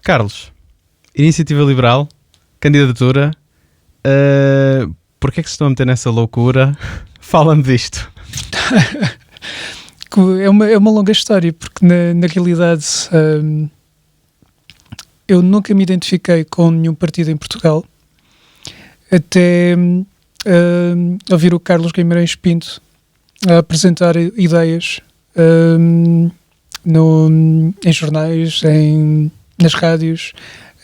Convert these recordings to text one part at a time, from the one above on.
Carlos, Iniciativa Liberal, candidatura, porquê é que se estão a meter nessa loucura? Fala-me disto. É uma longa história, porque na realidade eu nunca me identifiquei com nenhum partido em Portugal, até ouvir o Carlos Guimarães Pinto a apresentar ideias em jornais, nas rádios,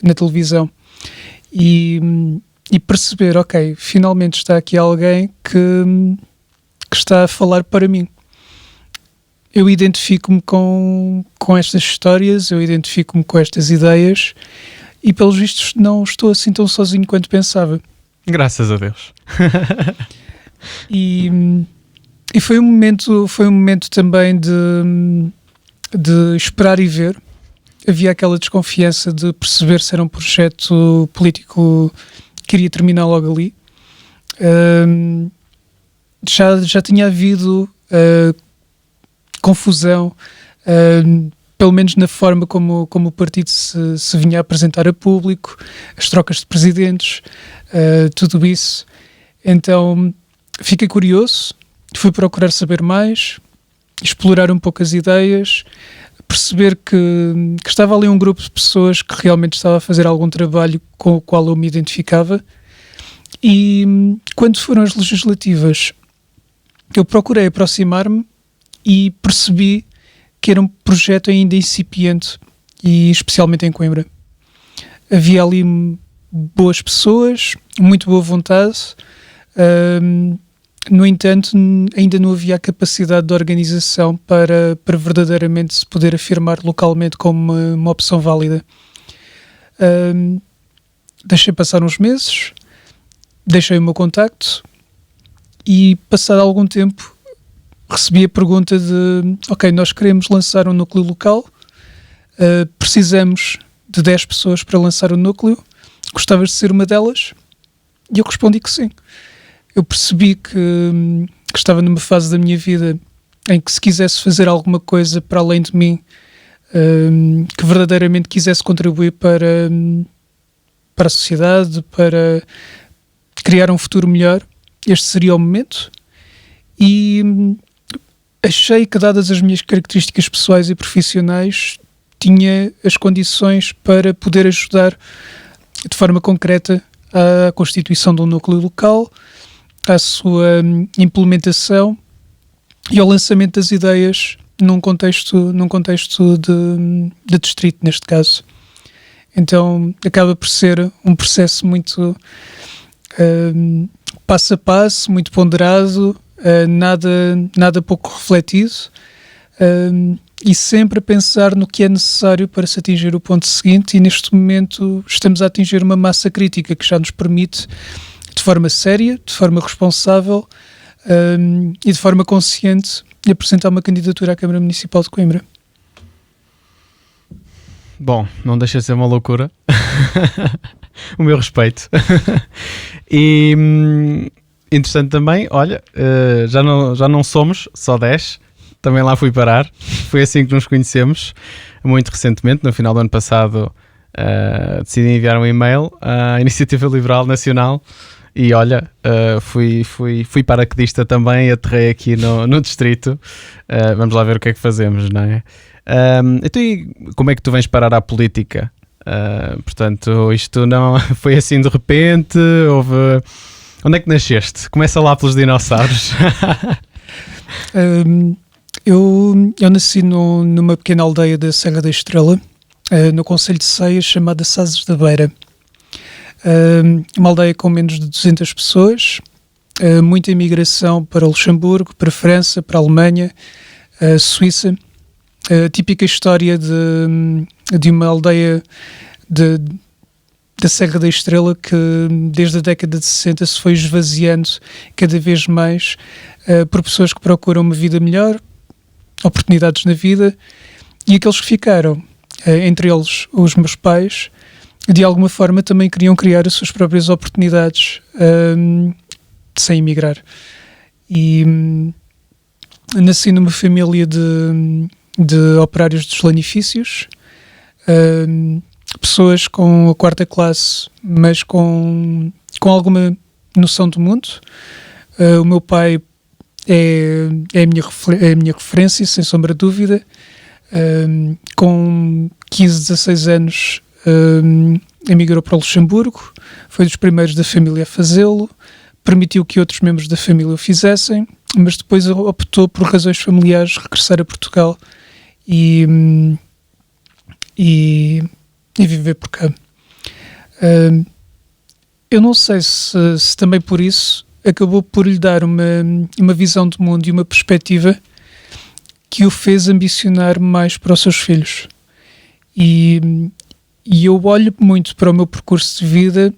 na televisão, e perceber, ok, finalmente está aqui alguém que está a falar para mim. Eu identifico-me com estas histórias, eu identifico-me com estas ideias e, pelos vistos, não estou assim tão sozinho quanto pensava. Graças a Deus. E foi um momento também de esperar e ver. Havia aquela desconfiança de perceber se era um projeto político que iria terminar logo ali. Já tinha havido confusão, pelo menos na forma como o partido se vinha a apresentar a público, as trocas de presidentes, tudo isso. Então fiquei curioso, fui procurar saber mais, explorar um pouco as ideias, perceber que estava ali um grupo de pessoas que realmente estava a fazer algum trabalho com o qual eu me identificava. E quando foram as legislativas, eu procurei aproximar-me e percebi que era um projeto ainda incipiente, e especialmente em Coimbra. Havia ali boas pessoas, muito boa vontade, no entanto ainda não havia a capacidade de organização para verdadeiramente se poder afirmar localmente como uma opção válida. Deixei passar uns meses, deixei o meu contacto e, passado algum tempo, recebi a pergunta de: ok, nós queremos lançar um núcleo local, precisamos de 10 pessoas para lançar o núcleo, gostavas de ser uma delas? E eu respondi que sim. Eu percebi que estava numa fase da minha vida em que, se quisesse fazer alguma coisa para além de mim, que verdadeiramente quisesse contribuir para a sociedade, para criar um futuro melhor, este seria o momento. E achei que, dadas as minhas características pessoais e profissionais, tinha as condições para poder ajudar de forma concreta à constituição de um núcleo local, à sua implementação e ao lançamento das ideias num contexto de distrito, neste caso. Então acaba por ser um processo muito passo a passo, muito ponderado, nada pouco refletido, e sempre a pensar no que é necessário para se atingir o ponto seguinte. E neste momento estamos a atingir uma massa crítica que já nos permite, de forma séria, de forma responsável e de forma consciente, apresentar uma candidatura à Câmara Municipal de Coimbra. Bom, não deixa de ser uma loucura. O meu respeito. E interessante também, olha, já não somos só 10, também lá fui parar. Foi assim que nos conhecemos, muito recentemente, no final do ano passado. Decidi enviar um e-mail à Iniciativa Liberal Nacional e olha, fui paraquedista também, aterrei aqui no distrito. Vamos lá ver o que é que fazemos, não é? Então, e como é que tu vens parar à política? Portanto, isto não foi assim de repente? Onde é que nasceste? Começa lá pelos dinossauros. Eu nasci numa pequena aldeia da Serra da Estrela, no concelho de Ceia, chamada Sazes da Beira. Uma aldeia com menos de 200 pessoas, muita imigração para Luxemburgo, para a França, para a Alemanha, Suíça. A típica história de uma aldeia da Serra da Estrela que, desde a década de 60, se foi esvaziando cada vez mais por pessoas que procuram uma vida melhor, oportunidades na vida, e aqueles que ficaram, entre eles os meus pais, de alguma forma também queriam criar as suas próprias oportunidades sem emigrar. E nasci numa família de operários dos lanifícios. pessoas com a quarta classe, mas com alguma noção do mundo. O meu pai é a minha referência, sem sombra de dúvida. Com 15, 16 anos emigrou para o Luxemburgo, foi dos primeiros da família a fazê-lo, permitiu que outros membros da família o fizessem, mas depois optou por razões familiares regressar a Portugal e viver por cá. Eu não sei se também por isso acabou por lhe dar uma visão do mundo e uma perspectiva que o fez ambicionar mais para os seus filhos. E eu olho muito para o meu percurso de vida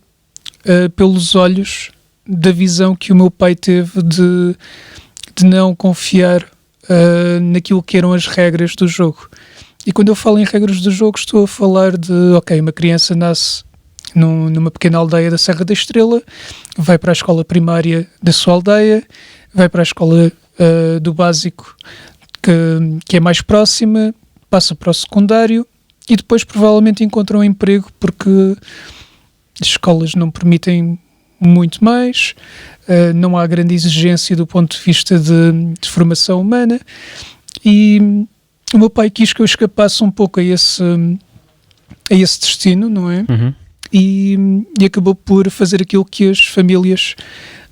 pelos olhos da visão que o meu pai teve de não confiar naquilo que eram as regras do jogo. E quando eu falo em regras do jogo, estou a falar de, uma criança nasce numa pequena aldeia da Serra da Estrela, vai para a escola primária da sua aldeia, vai para a escola do básico que é mais próxima, passa para o secundário e depois provavelmente encontra um emprego porque as escolas não permitem muito mais, não há grande exigência do ponto de vista de formação humana e o meu pai quis que eu escapasse um pouco a esse destino, não é? Uhum. E acabou por fazer aquilo que as famílias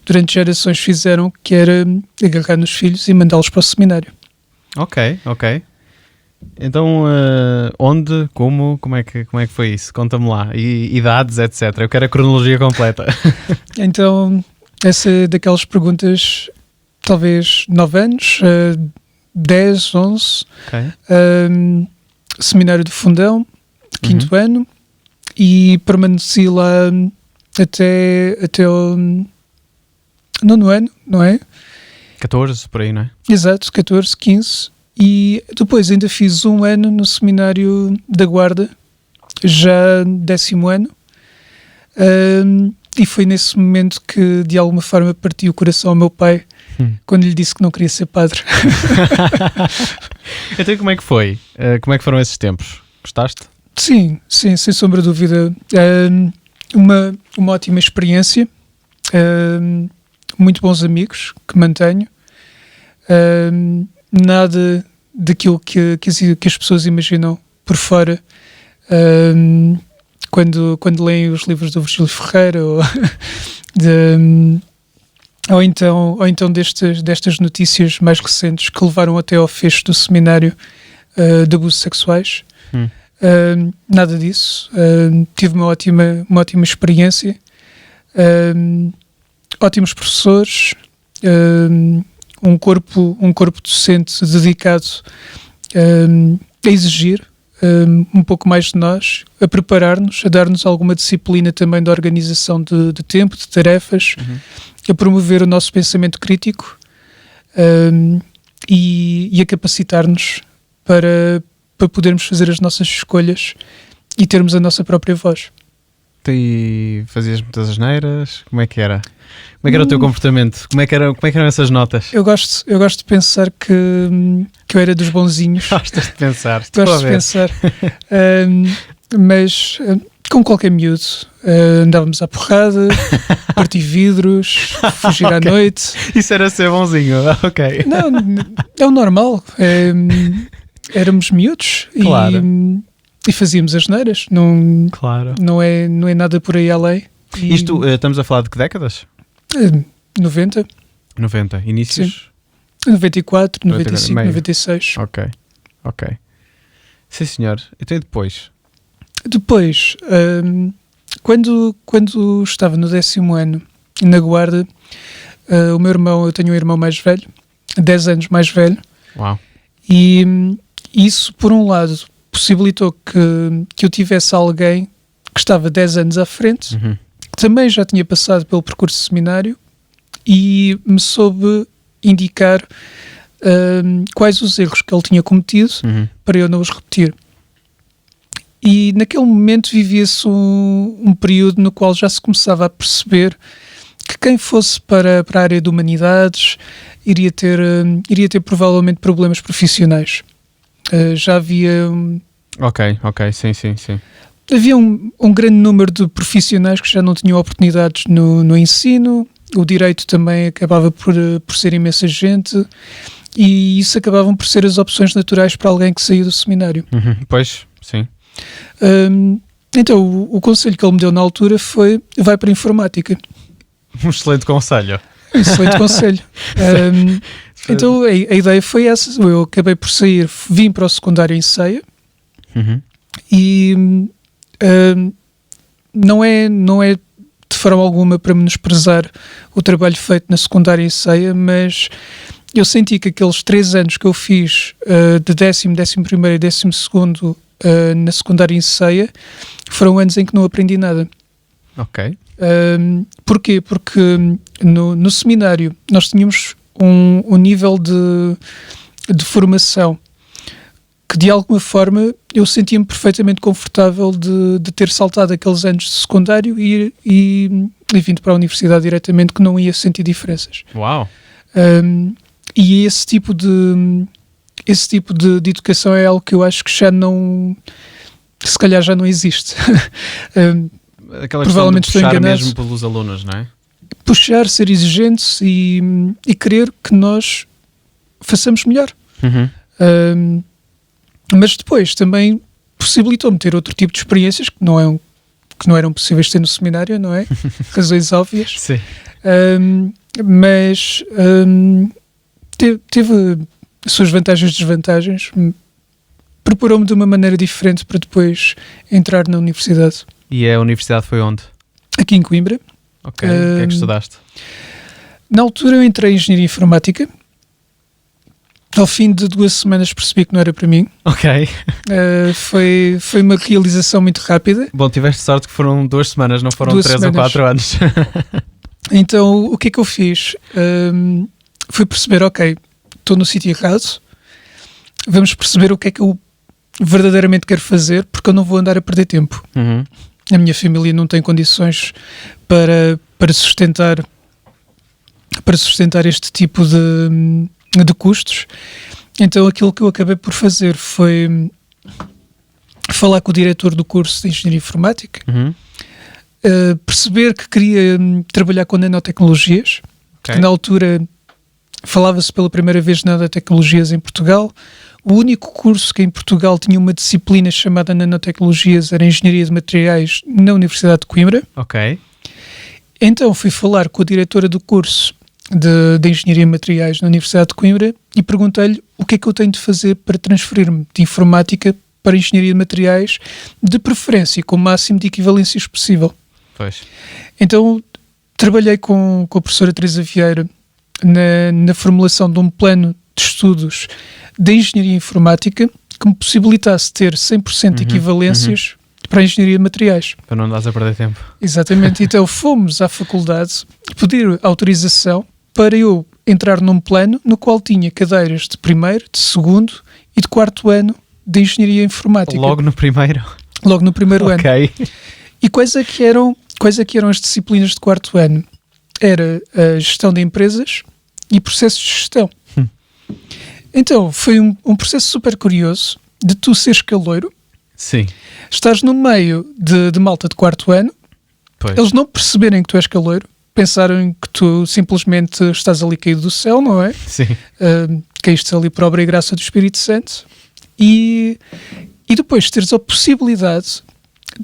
durante gerações fizeram, que era agarrar nos filhos e mandá-los para o seminário. Ok. Então, onde, como é que foi isso? Conta-me lá. Idades, etc. Eu quero a cronologia completa. Então, essa é daquelas perguntas, talvez 9 anos, 10, 11, seminário do Fundão, 5º ano, e permaneci lá até o 9º ano, não é? 14, por aí, não é? Exato, 14, 15. E depois ainda fiz 1 ano no seminário da Guarda, já 10º ano. E foi nesse momento que, de alguma forma, parti o coração ao meu pai, quando lhe disse que não queria ser padre. Então, como é que foi? Como é que foram esses tempos? Gostaste? Sim, sem sombra de dúvida. Uma ótima experiência. Muito bons amigos que mantenho. Nada daquilo que as pessoas imaginam por fora quando leem os livros do Virgílio Ferreira ou então destas notícias mais recentes que levaram até ao fecho do seminário de abusos sexuais. Nada disso. Tive uma ótima experiência. Ótimos professores, um corpo docente dedicado a exigir um pouco mais de nós, a preparar-nos, a dar-nos alguma disciplina também de organização de tempo, de tarefas, a promover o nosso pensamento crítico e a capacitar-nos para podermos fazer as nossas escolhas e termos a nossa própria voz. E fazias muitas asneiras? Como é que era? Como é que era o teu comportamento? Como é que eram essas notas? Eu gosto de pensar que eu era dos bonzinhos. Gostas de pensar? Gosto de pensar. Mas, como qualquer miúdo, andávamos à porrada, partir vidros, fugir à noite. Isso era ser bonzinho, ok. Não, é o normal. Éramos miúdos claro. e fazíamos asneiras. Claro. Não é nada por aí além. Isto, estamos a falar de que décadas? 90. 90, inícios? Sim. 94, 95, meio. 96. Ok. Sim, senhor. Então e depois? Depois, quando estava no 10º ano, na Guarda, o meu irmão, eu tenho um irmão mais velho, 10 anos mais velho. Uau. E isso, por um lado, possibilitou que eu tivesse alguém que estava 10 anos à frente, que também já tinha passado pelo percurso seminário e me soube indicar quais os erros que ele tinha cometido para eu não os repetir. E naquele momento vivia-se um período no qual já se começava a perceber que quem fosse para a área de humanidades iria ter provavelmente problemas profissionais. Já havia... Ok, sim. havia um grande número de profissionais que já não tinham oportunidades no ensino, o direito também acabava por ser imensa gente, e isso acabavam por ser as opções naturais para alguém que saiu do seminário. Pois, sim. Então, o conselho que ele me deu na altura foi: vai para a informática. Um excelente conselho. Excelente conselho. Então, a ideia foi essa. Eu acabei por sair, vim para o secundário em Ceia, e não é de forma alguma para menosprezar o trabalho feito na secundária em Ceia, mas eu senti que aqueles 3 anos que eu fiz de 10º, 11º e 12º na secundária em Ceia foram anos em que não aprendi nada. Ok. Porquê? Porque no seminário nós tínhamos um nível de formação que, de alguma forma, eu sentia-me perfeitamente confortável de ter saltado aqueles anos de secundário e vindo para a universidade diretamente, que não ia sentir diferenças. Uau! E esse tipo de educação é algo que eu acho que já não, se calhar já não existe. Aquela Provavelmente questão de puxar estou enganado. mesmo pelos alunos, não é? Puxar, ser exigentes e querer que nós façamos melhor. Mas depois também possibilitou-me ter outro tipo de experiências que não eram possíveis ter no seminário, não é? Razões óbvias. Sim. Mas teve as suas vantagens e desvantagens. Preparou-me de uma maneira diferente para depois entrar na universidade. E a universidade foi onde? Aqui em Coimbra. Ok. O que é que estudaste? Na altura eu entrei em Engenharia Informática. Ao fim de 2 semanas percebi que não era para mim. Ok. Foi uma realização muito rápida. Bom, tiveste sorte que foram 2 semanas, não foram 2 3 ou semanas. 4 anos. Então, o que é que eu fiz? Foi perceber, ok, estou no sítio errado, vamos perceber o que é que eu verdadeiramente quero fazer, porque eu não vou andar a perder tempo. A minha família não tem condições para sustentar este tipo de custos. Então aquilo que eu acabei por fazer foi falar com o diretor do curso de Engenharia Informática, perceber que queria trabalhar com nanotecnologias, Ok. que na altura falava-se pela primeira vez de nanotecnologias em Portugal. O único curso que em Portugal tinha uma disciplina chamada nanotecnologias era Engenharia de Materiais na Universidade de Coimbra. Ok. Então fui falar com a diretora do curso de Engenharia de Materiais na Universidade de Coimbra e perguntei-lhe o que é que eu tenho de fazer para transferir-me de Informática para Engenharia de Materiais, de preferência com o máximo de equivalências possível. Pois. Então trabalhei com a professora Teresa Vieira na formulação de um plano de estudos de Engenharia Informática que me possibilitasse ter 100% de equivalências para a Engenharia de Materiais. Para não andares a perder tempo. Exatamente. Então fomos à faculdade pedir autorização para eu entrar num plano no qual tinha cadeiras de 1º, de 2º e de 4º ano de Engenharia Informática. Logo no primeiro? Logo no primeiro ano. Ok. E quais é que eram as disciplinas de 4º ano? Era a gestão de empresas e processos de gestão. Então foi um processo super curioso de tu seres caloiro, Sim. estás no meio de malta de 4º ano, Pois. eles não perceberem que tu és caloiro, pensaram que tu simplesmente estás ali caído do céu, não é? Sim. Caíste ali por obra e graça do Espírito Santo e depois teres a possibilidade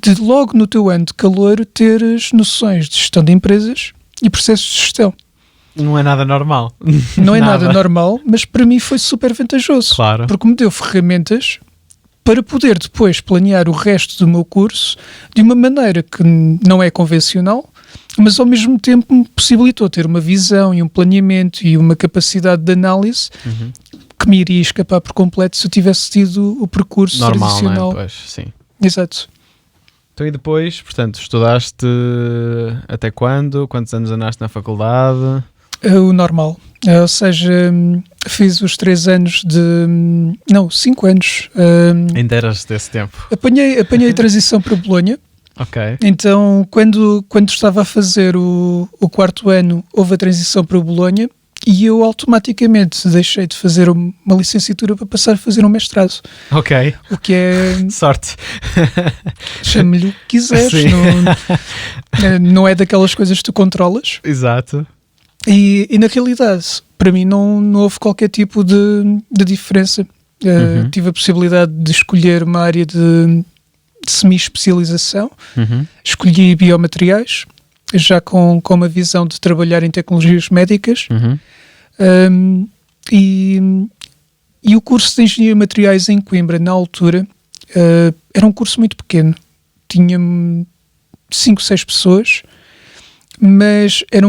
de logo no teu ano de caloiro teres noções de gestão de empresas e processos de gestão. Não é nada normal. Não é nada normal, mas para mim foi super vantajoso. Claro. Porque me deu ferramentas para poder depois planear o resto do meu curso de uma maneira que não é convencional, mas ao mesmo tempo me possibilitou ter uma visão e um planeamento e uma capacidade de análise que me iria escapar por completo se eu tivesse tido o percurso Normal, tradicional. não é? Pois, sim. Exato. Então e depois, portanto, estudaste até quando? Quantos anos andaste na faculdade? O normal. Ou seja, fiz os 3 anos não, 5 anos. Ainda eras desse tempo. Apanhei a transição para Bolonha. Ok. Então, quando estava a fazer o 4º ano, houve a transição para Bolonha e eu automaticamente deixei de fazer uma licenciatura para passar a fazer um mestrado. Ok. O que é... Sorte. Chame-lhe o que quiseres. Sim. Não é daquelas coisas que tu controlas. Exato. E na realidade, para mim não houve qualquer tipo de diferença. Tive a possibilidade de escolher uma área de semi-especialização. Escolhi biomateriais, já com uma visão de trabalhar em tecnologias médicas. E o curso de Engenharia de Materiais em Coimbra, na altura, era um curso muito pequeno. Tinha 5, 6 pessoas, mas era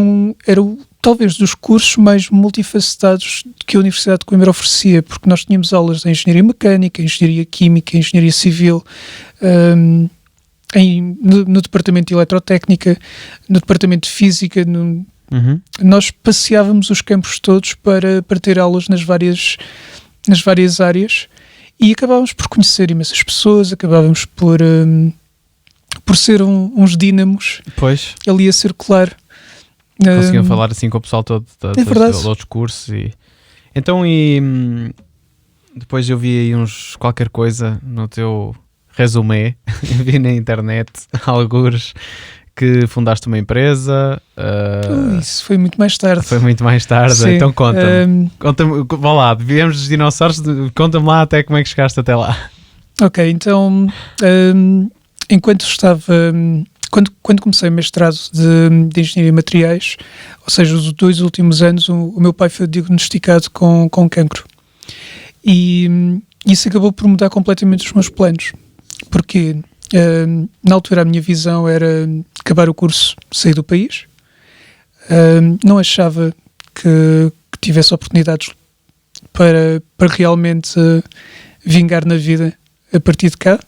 talvez dos cursos mais multifacetados que a Universidade de Coimbra oferecia, porque nós tínhamos aulas de Engenharia Mecânica, Engenharia Química, Engenharia Civil, no Departamento de Eletrotécnica, no Departamento de Física. Nós passeávamos os campos todos para ter aulas nas várias áreas e acabávamos por conhecer imensas pessoas, acabávamos por ser uns dínamos ali a circular. Conseguiam falar assim com o pessoal todo de outros cursos. Então, depois eu vi aí qualquer coisa no teu resumé, vi na internet algures que fundaste uma empresa. Isso foi muito mais tarde. Foi muito mais tarde. Sim. Então conta-me. Vá lá, viemos dos dinossauros, conta-me lá até como é que chegaste até lá. Ok, então enquanto estava... Quando comecei o mestrado de Engenharia de Materiais, ou seja, os 2 últimos anos, o meu pai foi diagnosticado com cancro. E isso acabou por mudar completamente os meus planos. Porque na altura a minha visão era acabar o curso, sair do país. Não achava que tivesse oportunidades para realmente vingar na vida a partir de cá.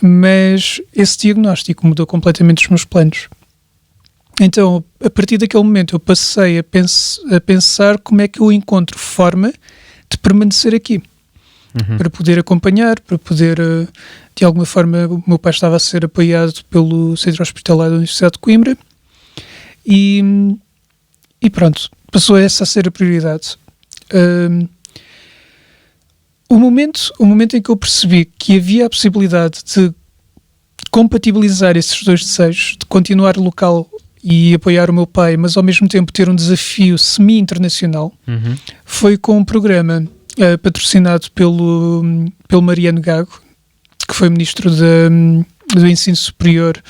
Mas esse diagnóstico mudou completamente os meus planos. Então, a partir daquele momento, eu passei a pensar como é que eu encontro forma de permanecer aqui. Para poder acompanhar, para poder, de alguma forma, o meu pai estava a ser apoiado pelo Centro Hospitalar da Universidade de Coimbra e pronto, passou essa a ser a prioridade. O momento em que eu percebi que havia a possibilidade de compatibilizar esses 2 desejos, de continuar local e apoiar o meu pai, mas ao mesmo tempo ter um desafio semi-internacional, foi com um programa patrocinado pelo Mariano Gago, que foi ministro do Ensino Superior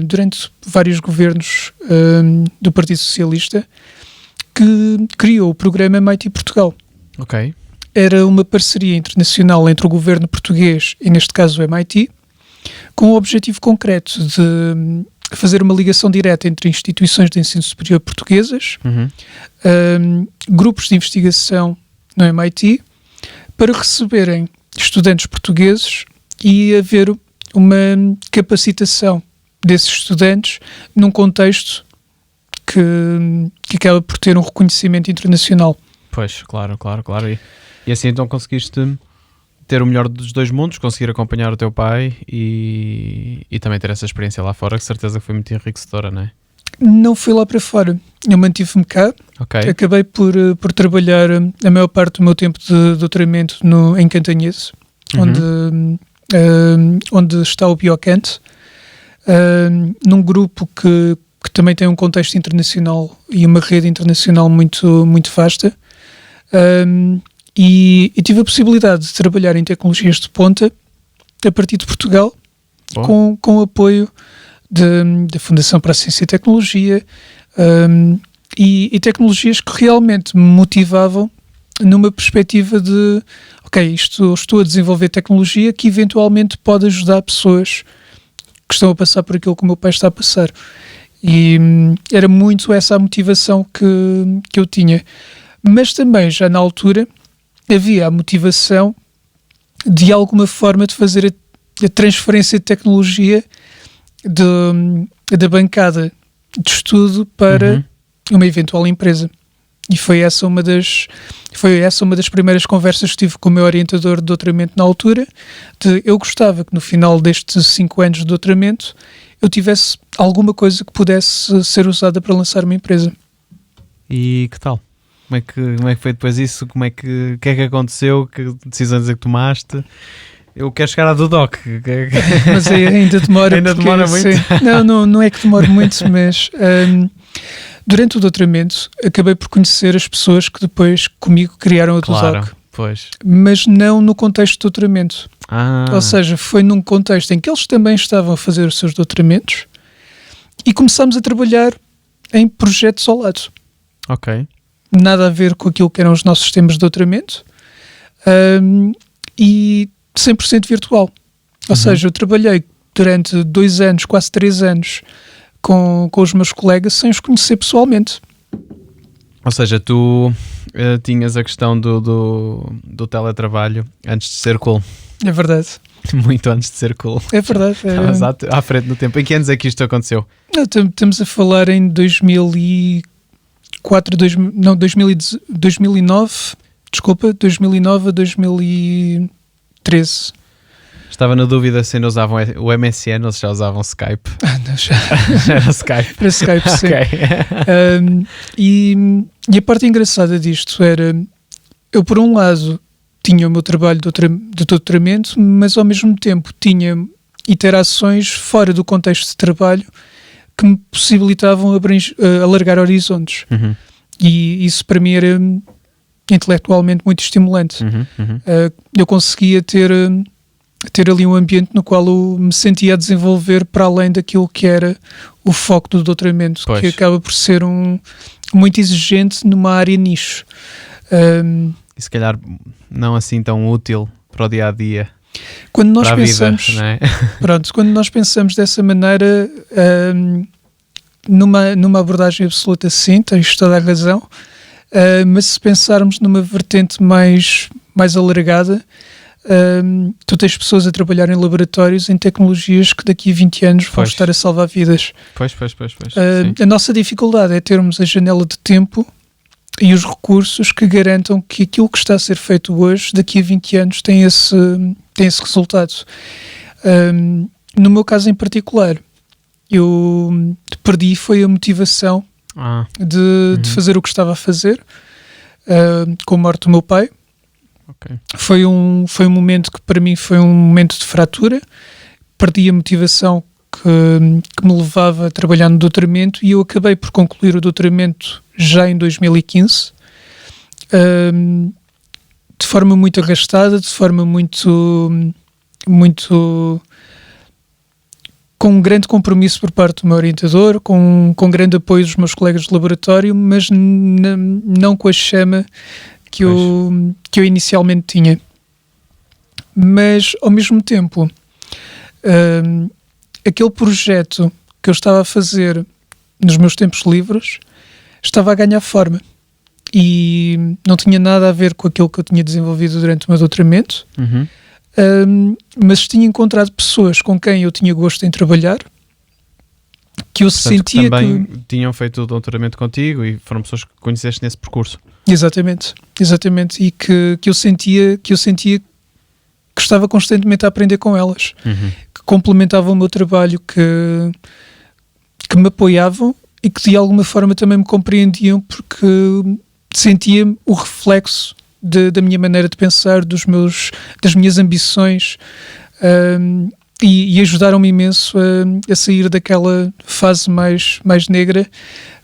durante vários governos do Partido Socialista, que criou o programa MIT Portugal. Ok. Era uma parceria internacional entre o governo português e, neste caso, o MIT, com o objetivo concreto de fazer uma ligação direta entre instituições de ensino superior portuguesas, grupos de investigação no MIT, para receberem estudantes portugueses e haver uma capacitação desses estudantes num contexto que acaba por ter um reconhecimento internacional. Pois, claro. E assim então conseguiste ter o melhor dos 2 mundos, conseguir acompanhar o teu pai e também ter essa experiência lá fora, que certeza que foi muito enriquecedora, não é? Não fui lá para fora. Eu mantive-me cá. Okay. Acabei por trabalhar a maior parte do meu tempo de doutoramento em Cantanhede, onde está o Biocant, num grupo que também tem um contexto internacional e uma rede internacional muito, muito vasta. E tive a possibilidade de trabalhar em tecnologias de ponta a partir de Portugal, com o apoio da Fundação para a Ciência e Tecnologia, e tecnologias que realmente me motivavam numa perspectiva de estou a desenvolver tecnologia que eventualmente pode ajudar pessoas que estão a passar por aquilo que o meu pai está a passar. E era muito essa a motivação que eu tinha. Mas também, já na altura, havia a motivação de alguma forma de fazer a transferência de tecnologia da bancada de estudo para uma eventual empresa. E foi essa uma das primeiras conversas que tive com o meu orientador de doutoramento na altura. Eu gostava que no final destes 5 anos de doutoramento eu tivesse alguma coisa que pudesse ser usada para lançar uma empresa. E que tal? Como é que foi depois isso? O que é que aconteceu? Que decisões é que tomaste? Eu quero chegar à do Doc. Mas ainda demora. Ainda demora muito? Não é que demore muito, mas durante o doutoramento acabei por conhecer as pessoas que depois comigo criaram a do Claro, Doc. pois. Mas não no contexto de doutoramento. Ah, Ou seja, foi num contexto em que eles também estavam a fazer os seus doutoramentos e começámos a trabalhar em projetos ao lado. ok. Nada a ver com aquilo que eram os nossos temas de doutoramento, e 100% virtual. Ou seja, eu trabalhei durante 2 anos, quase 3 anos, com os meus colegas sem os conhecer pessoalmente. Ou seja, tu tinhas a questão do teletrabalho antes de ser cool. É verdade. Muito antes de ser cool. É verdade. Estavas à frente no tempo. Em que anos é que isto aconteceu? Estamos a falar em 2009, desculpa, 2009 a 2013. Estava na dúvida se ainda usavam o MSN ou se já usavam Skype. Não, já Era Skype. para Skype, sim. Ok. E a parte engraçada disto era, eu por um lado tinha o meu trabalho de doutoramento, mas ao mesmo tempo tinha interações fora do contexto de trabalho que me possibilitavam alargar horizontes. Uhum, E isso para mim era intelectualmente muito estimulante. uhum, uhum. Eu conseguia ter ali um ambiente no qual eu me sentia a desenvolver para além daquilo que era o foco do doutoramento, Pois. que acaba por ser muito exigente numa área nicho. E se calhar não assim tão útil para o dia-a-dia, Quando nós para a pensamos, vida, não é? pronto, quando nós pensamos dessa maneira, numa abordagem absoluta, sim, tens toda a razão, mas se pensarmos numa vertente mais alargada, tu tens pessoas a trabalhar em laboratórios em tecnologias que daqui a 20 anos vão Pois. estar a salvar vidas. Pois. Sim. A nossa dificuldade é termos a janela de tempo e os recursos que garantam que aquilo que está a ser feito hoje, daqui a 20 anos, tem esse resultado. No meu caso em particular, eu perdi foi a motivação de fazer o que estava a fazer, com a morte do meu pai. Ok. Foi um momento que para mim foi um momento de fratura. Perdi a motivação que me levava a trabalhar no doutoramento e eu acabei por concluir o doutoramento já em 2015, de forma muito arrastada, de forma muito com um grande compromisso por parte do meu orientador, com grande apoio dos meus colegas de laboratório, mas não com a chama que eu inicialmente tinha. Mas, ao mesmo tempo, aquele projeto que eu estava a fazer nos meus tempos livres estava a ganhar forma e não tinha nada a ver com aquilo que eu tinha desenvolvido durante o meu doutoramento, mas tinha encontrado pessoas com quem eu tinha gosto em trabalhar, que eu sentia que também tinham feito o doutoramento contigo e foram pessoas que conheceste nesse percurso. Exatamente, e que eu sentia que estava constantemente a aprender com elas, que complementavam o meu trabalho, que me apoiavam e que de alguma forma também me compreendiam, porque sentia o reflexo da minha maneira de pensar, das minhas ambições, e ajudaram-me imenso a sair daquela fase mais negra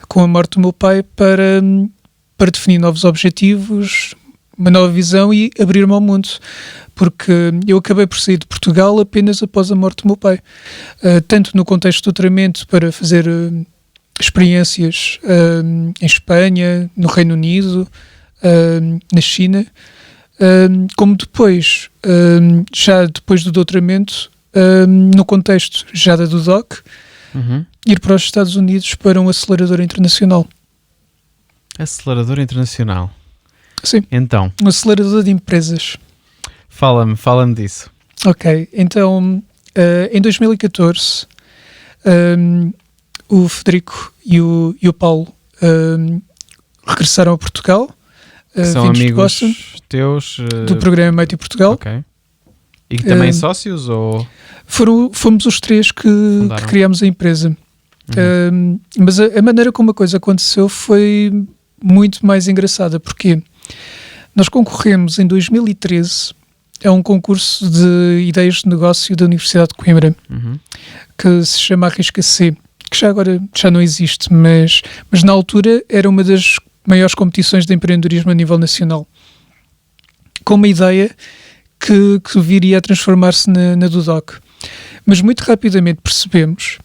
com a morte do meu pai para definir novos objetivos, uma nova visão e abrir-me ao mundo, porque eu acabei por sair de Portugal apenas após a morte do meu pai, tanto no contexto do doutoramento para fazer experiências em Espanha, no Reino Unido, na China, como depois, já depois do doutoramento, no contexto já da DUDOC, ir para os Estados Unidos para um acelerador internacional. Acelerador internacional. Sim. Então, Um acelerador de empresas. Fala-me disso. Ok, então em 2014 o Federico e o Paulo regressaram a Portugal, São vindos de amigos Boston, teus? do programa MIT Portugal. Ok. E também sócios ou... Fomos os três que criámos a empresa. Mas a maneira como a coisa aconteceu foi muito mais engraçada, porque nós concorremos em 2013 a um concurso de ideias de negócio da Universidade de Coimbra, que se chama Arrisca-C, que já agora já não existe, mas na altura era uma das maiores competições de empreendedorismo a nível nacional, com uma ideia que viria a transformar-se na Dudoc. Mas muito rapidamente percebemos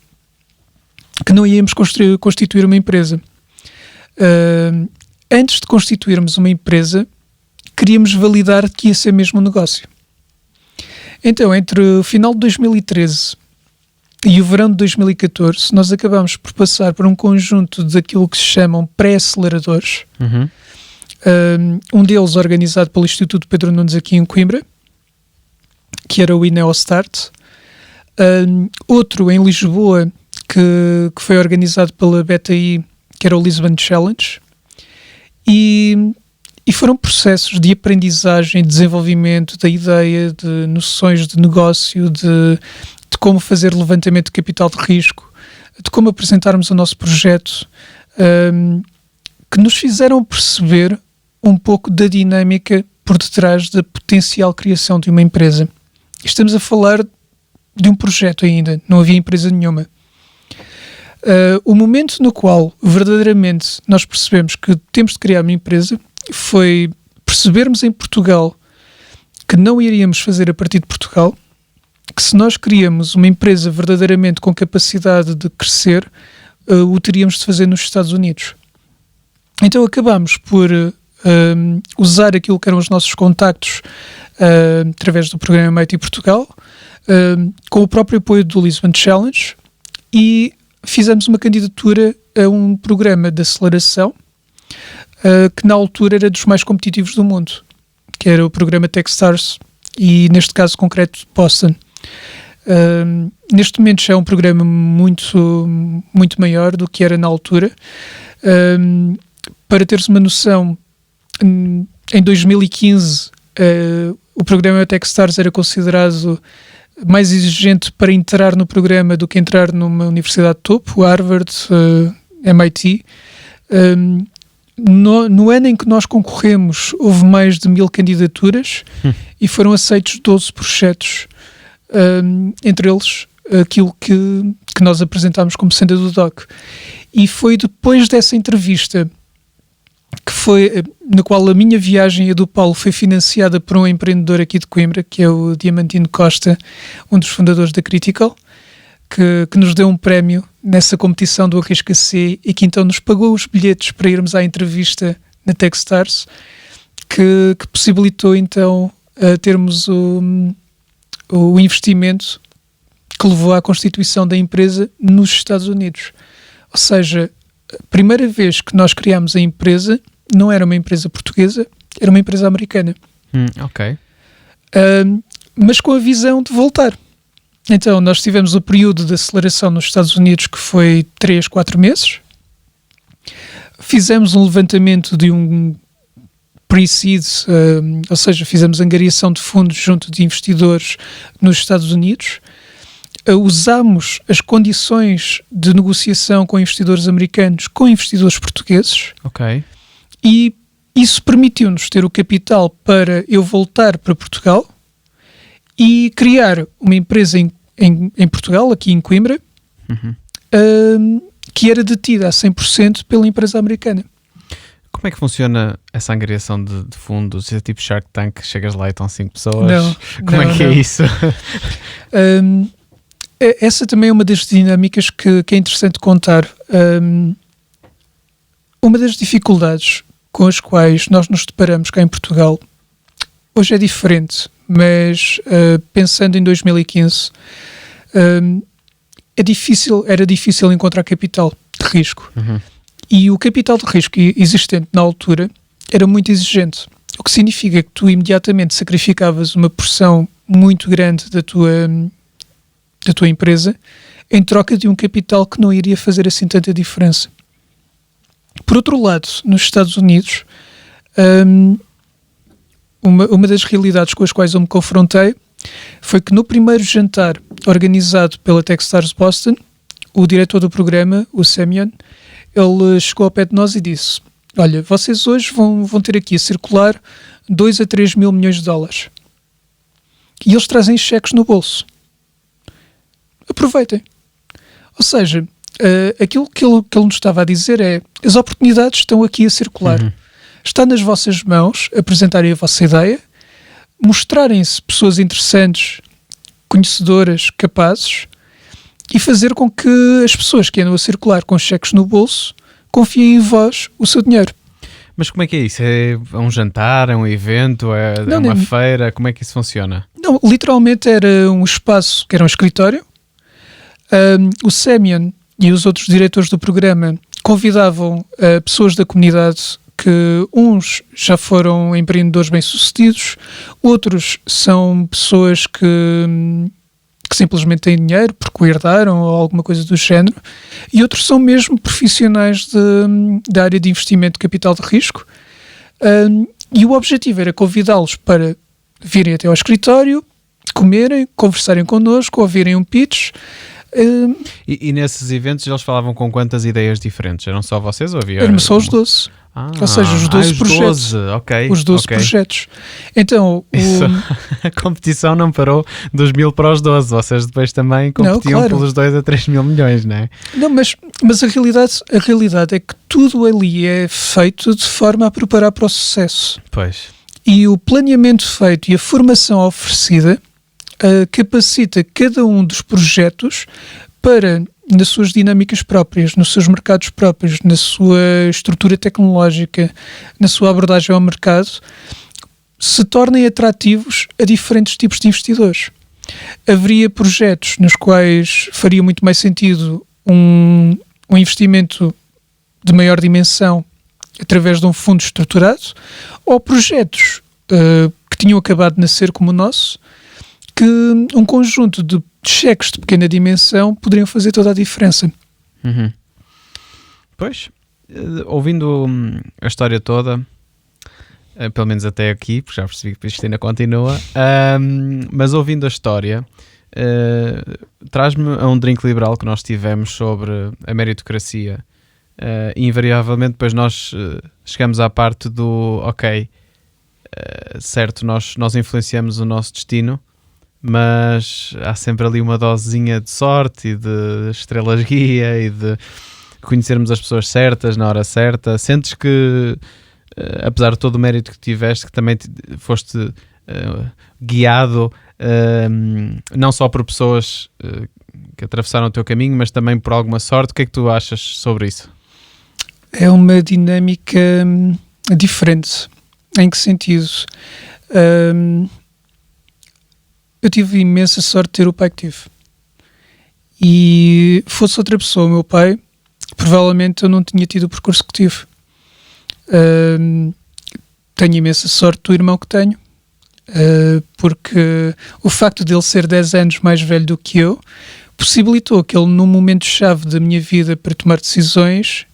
que não íamos constituir uma empresa. Antes de constituirmos uma empresa, queríamos validar que ia ser mesmo um negócio. Então, entre o final de 2013 e o verão de 2014, nós acabámos por passar por um conjunto daquilo que se chamam pré-aceleradores. Um deles organizado pelo Instituto Pedro Nunes aqui em Coimbra, que era o INEO Start. Outro em Lisboa, que foi organizado pela BTI, que era o Lisbon Challenge. E foram processos de aprendizagem, de desenvolvimento da ideia, de noções de negócio, de como fazer levantamento de capital de risco, de como apresentarmos o nosso projeto, que nos fizeram perceber um pouco da dinâmica por detrás da potencial criação de uma empresa. Estamos a falar de um projeto ainda, não havia empresa nenhuma. O momento no qual verdadeiramente nós percebemos que temos de criar uma empresa foi percebermos em Portugal que não iríamos fazer a partir de Portugal, que se nós queríamos uma empresa verdadeiramente com capacidade de crescer, o teríamos de fazer nos Estados Unidos. Então acabámos por usar aquilo que eram os nossos contactos através do programa MIT Portugal, com o próprio apoio do Lisbon Challenge, e fizemos uma candidatura a um programa de aceleração que na altura era dos mais competitivos do mundo, que era o programa Techstars, e neste caso concreto Boston. Neste momento já é um programa muito, muito maior do que era na altura. Para teres uma noção, em 2015 o programa Techstars era considerado mais exigente para entrar no programa do que entrar numa universidade de topo, Harvard, MIT. No ano em que nós concorremos, houve mais de 1000 candidaturas e foram aceitos 12 projetos, entre eles aquilo que nós apresentámos como sendo a Dudoc. E foi depois dessa entrevista, que foi na qual a minha viagem e a do Paulo foi financiada por um empreendedor aqui de Coimbra, que é o Diamantino Costa, um dos fundadores da Critical, que nos deu um prémio nessa competição do Arrisca-C e que então nos pagou os bilhetes para irmos à entrevista na Techstars, que possibilitou então termos o investimento que levou à constituição da empresa nos Estados Unidos. Ou seja, a primeira vez que nós criámos a empresa não era uma empresa portuguesa, era uma empresa americana. Ok. Mas com a visão de voltar. Então, nós tivemos o período de aceleração nos Estados Unidos, que foi 3-4 meses. Fizemos um levantamento de um pre-seed, ou seja, fizemos angariação de fundos junto de investidores nos Estados Unidos. Usámos as condições de negociação com investidores americanos com investidores portugueses. Ok. E isso permitiu-nos ter o capital para eu voltar para Portugal e criar uma empresa em Portugal, aqui em Coimbra, que era detida a 100% pela empresa americana. Como é que funciona essa angariação de fundos? É tipo Shark Tank, chegas lá e estão 5 pessoas? Não, Como é que é isso? Essa também é uma das dinâmicas que é interessante contar. Uma das dificuldades com as quais nós nos deparamos cá em Portugal hoje é diferente, mas pensando em 2015, era difícil encontrar capital de risco. E o capital de risco existente na altura era muito exigente, o que significa que tu imediatamente sacrificavas uma porção muito grande da tua empresa em troca de um capital que não iria fazer assim tanta diferença. Por outro lado, nos Estados Unidos, uma das realidades com as quais eu me confrontei foi que no primeiro jantar organizado pela Techstars Boston, o diretor do programa, o Semyon, ele chegou ao pé de nós e disse: olha, vocês hoje vão ter aqui a circular 2 a 3 mil milhões de dólares. E eles trazem cheques no bolso. Aproveitem. Ou seja, aquilo que ele nos estava a dizer é: as oportunidades estão aqui a circular. Está nas vossas mãos apresentarem a vossa ideia, mostrarem-se pessoas interessantes, conhecedoras, capazes, e fazer com que as pessoas que andam a circular com cheques no bolso confiem em vós o seu dinheiro. Mas como é que é isso? É um jantar, é um evento, é uma feira? Como é que isso funciona? Não, literalmente era um espaço que era um escritório. O Semyon e os outros diretores do programa convidavam pessoas da comunidade que uns já foram empreendedores bem-sucedidos, outros são pessoas que simplesmente têm dinheiro porque o herdaram ou alguma coisa do género, e outros são mesmo profissionais da área de investimento de capital de risco. E o objetivo era convidá-los para virem até ao escritório, comerem, conversarem connosco, ouvirem um pitch. E nesses eventos eles falavam com quantas ideias diferentes? Eram só vocês ou havia... Eram só os 12. Ou seja, os 12 projetos. 12, ok. Os 12 projetos. Então, a competição não parou dos 1000 para os 12. Vocês depois também competiam pelos 2 a 3 mil milhões, não é? Não, mas a realidade é que tudo ali é feito de forma a preparar para o sucesso. Pois. E o planeamento feito e a formação oferecida capacita cada um dos projetos para, nas suas dinâmicas próprias, nos seus mercados próprios, na sua estrutura tecnológica, na sua abordagem ao mercado, se tornem atrativos a diferentes tipos de investidores. Haveria projetos nos quais faria muito mais sentido um investimento de maior dimensão através de um fundo estruturado, ou projetos que tinham acabado de nascer como o nosso, que um conjunto de cheques de pequena dimensão poderiam fazer toda a diferença. Pois, ouvindo a história toda, pelo menos até aqui, porque já percebi que isto ainda continua, mas ouvindo a história, traz-me a um drink liberal que nós tivemos sobre a meritocracia. Invariavelmente depois nós chegamos à parte do certo, nós influenciamos o nosso destino, mas há sempre ali uma dosezinha de sorte e de estrelas guia e de conhecermos as pessoas certas na hora certa. Sentes que, apesar de todo o mérito que tiveste, que também foste guiado não só por pessoas que atravessaram o teu caminho, mas também por alguma sorte? O que é que tu achas sobre isso? É uma dinâmica diferente. Em que sentido? Eu tive imensa sorte de ter o pai que tive. E fosse outra pessoa, o meu pai, provavelmente eu não tinha tido o percurso que tive. Tenho imensa sorte do irmão que tenho, porque o facto de ele ser 10 anos mais velho do que eu possibilitou que ele, num momento-chave da minha vida para tomar decisões,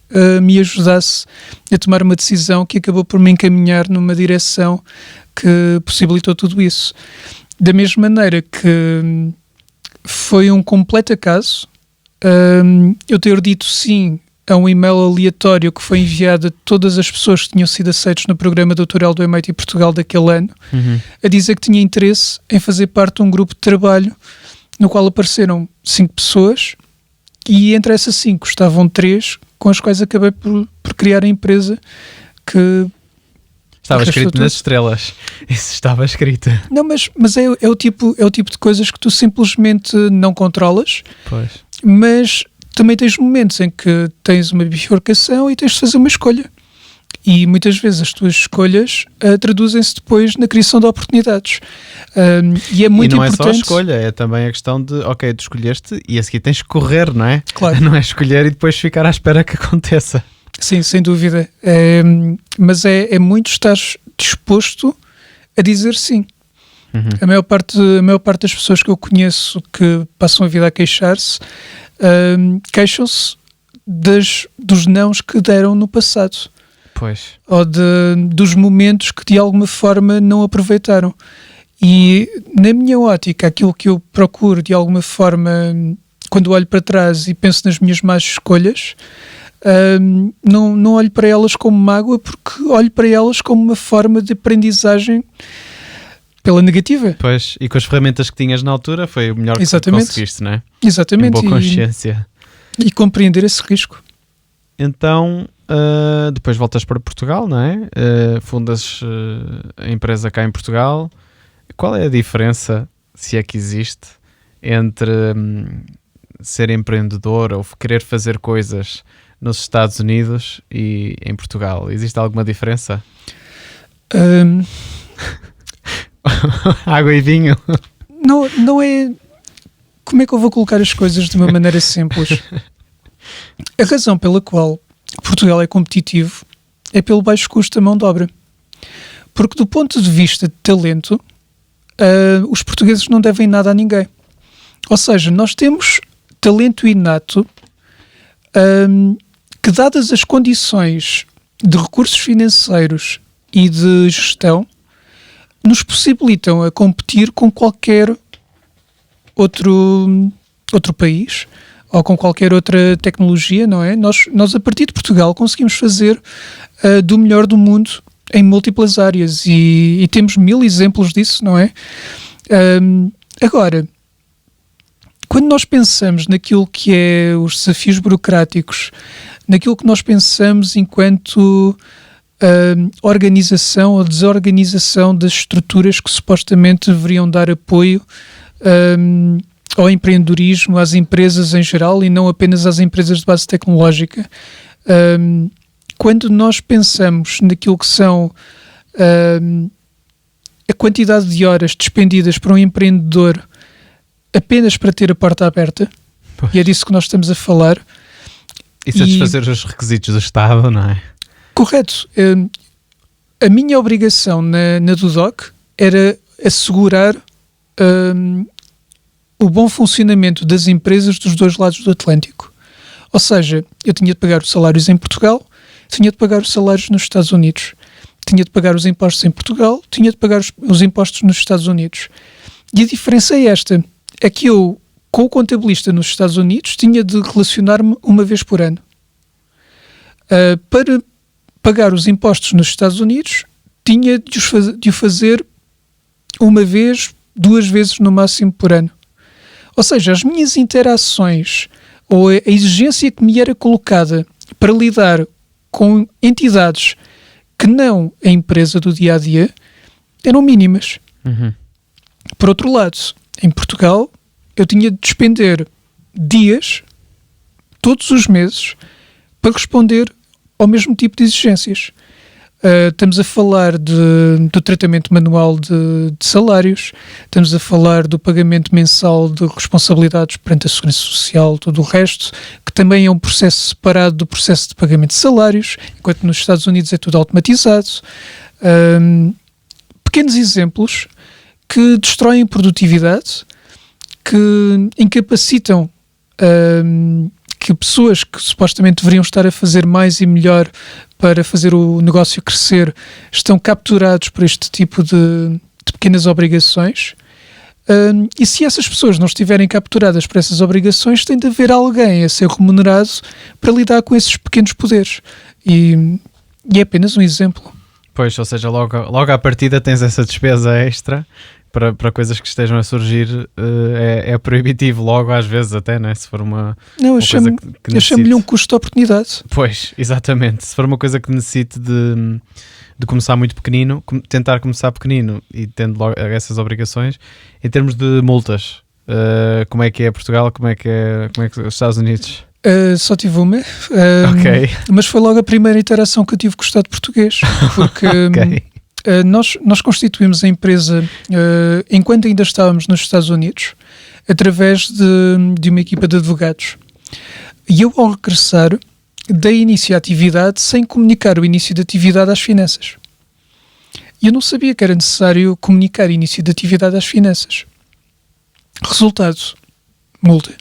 me ajudasse a tomar uma decisão que acabou por me encaminhar numa direção que possibilitou tudo isso. Da mesma maneira que foi um completo acaso eu ter dito sim a um e-mail aleatório que foi enviado a todas as pessoas que tinham sido aceitos no programa doutoral do MIT Portugal daquele ano, a dizer que tinha interesse em fazer parte de um grupo de trabalho no qual apareceram 5 pessoas, e entre essas 5 estavam 3 com as quais acabei por criar a empresa que... Estava escrito nas estrelas. Isso estava escrito. Não, mas é o tipo de coisas que tu simplesmente não controlas. Pois. Mas também tens momentos em que tens uma bifurcação e tens de fazer uma escolha. E muitas vezes as tuas escolhas traduzem-se depois na criação de oportunidades. E é muito importante... E não é só a escolha, é também a questão de, ok, tu escolheste e a seguir tens que correr, não é? Claro. Não é escolher e depois ficar à espera que aconteça. Sim, sem dúvida. Mas é muito estar disposto a dizer sim. A maior parte das pessoas que eu conheço que passam a vida a queixar-se, queixam-se dos nãos que deram no passado. Pois. Ou dos momentos que de alguma forma não aproveitaram. E na minha ótica, aquilo que eu procuro de alguma forma, quando olho para trás e penso nas minhas más escolhas, não olho para elas como mágoa, porque olho para elas como uma forma de aprendizagem pela negativa. Pois, e com as ferramentas que tinhas na altura foi o melhor que conseguiste, não é? Exatamente. Em boa consciência. E compreender esse risco. Então, depois voltas para Portugal, não é? Fundas a empresa cá em Portugal. Qual é a diferença, se é que existe, entre ser empreendedor ou querer fazer coisas nos Estados Unidos e em Portugal? Existe alguma diferença? Água e vinho? Não é... Como é que eu vou colocar as coisas de uma maneira simples? A razão pela qual Portugal é competitivo é pelo baixo custo da mão de obra. Porque do ponto de vista de talento, os portugueses não devem nada a ninguém. Ou seja, nós temos talento inato que, dadas as condições de recursos financeiros e de gestão, nos possibilitam a competir com qualquer outro país ou com qualquer outra tecnologia, não é? Nós a partir de Portugal conseguimos fazer do melhor do mundo em múltiplas áreas e temos 1000 exemplos disso, não é? Agora, quando nós pensamos naquilo que é os desafios burocráticos, naquilo que nós pensamos enquanto organização ou desorganização das estruturas que supostamente deveriam dar apoio ao empreendedorismo, às empresas em geral e não apenas às empresas de base tecnológica. Quando nós pensamos naquilo que são a quantidade de horas despendidas por um empreendedor apenas para ter a porta aberta, pois. E é disso que nós estamos a falar. E satisfazer os requisitos do Estado, não é? Correto. A minha obrigação na Dudoc era assegurar o bom funcionamento das empresas dos dois lados do Atlântico. Ou seja, eu tinha de pagar os salários em Portugal, tinha de pagar os salários nos Estados Unidos, tinha de pagar os impostos em Portugal, tinha de pagar os impostos nos Estados Unidos. E a diferença é esta, é que eu, com o contabilista nos Estados Unidos, tinha de relacionar-me uma vez por ano. Para pagar os impostos nos Estados Unidos, tinha de o fazer uma vez, 2 vezes no máximo por ano. Ou seja, as minhas interações ou a exigência que me era colocada para lidar com entidades que não a empresa do dia-a-dia eram mínimas. Uhum. Por outro lado, em Portugal, eu tinha de despender dias, todos os meses, para responder ao mesmo tipo de exigências. Estamos a falar do tratamento manual de salários, estamos a falar do pagamento mensal de responsabilidades perante a Segurança Social, todo o resto, que também é um processo separado do processo de pagamento de salários, enquanto nos Estados Unidos é tudo automatizado. Pequenos exemplos que destroem produtividade, que incapacitam que pessoas que supostamente deveriam estar a fazer mais e melhor para fazer o negócio crescer estão capturados por este tipo de pequenas obrigações. E se essas pessoas não estiverem capturadas por essas obrigações, tem de haver alguém a ser remunerado para lidar com esses pequenos poderes. E é apenas um exemplo. Pois, ou seja, logo à partida tens essa despesa extra para coisas que estejam a surgir, é proibitivo logo às vezes até, né? Se for uma coisa que eu chamo-lhe um custo de oportunidade. Pois, exatamente. Se for uma coisa que necessite de começar muito pequenino, tentar começar pequenino e tendo logo essas obrigações. Em termos de multas, como é que é Portugal, como é que os Estados Unidos? Só tive uma, Ok. Mas foi logo a primeira interação que eu tive com o Estado português, porque Ok. Nós constituímos a empresa enquanto ainda estávamos nos Estados Unidos, através de uma equipa de advogados. E eu, ao regressar, dei início à atividade sem comunicar o início da atividade às finanças. E eu não sabia que era necessário comunicar o início da atividade às finanças. Resultado, multa.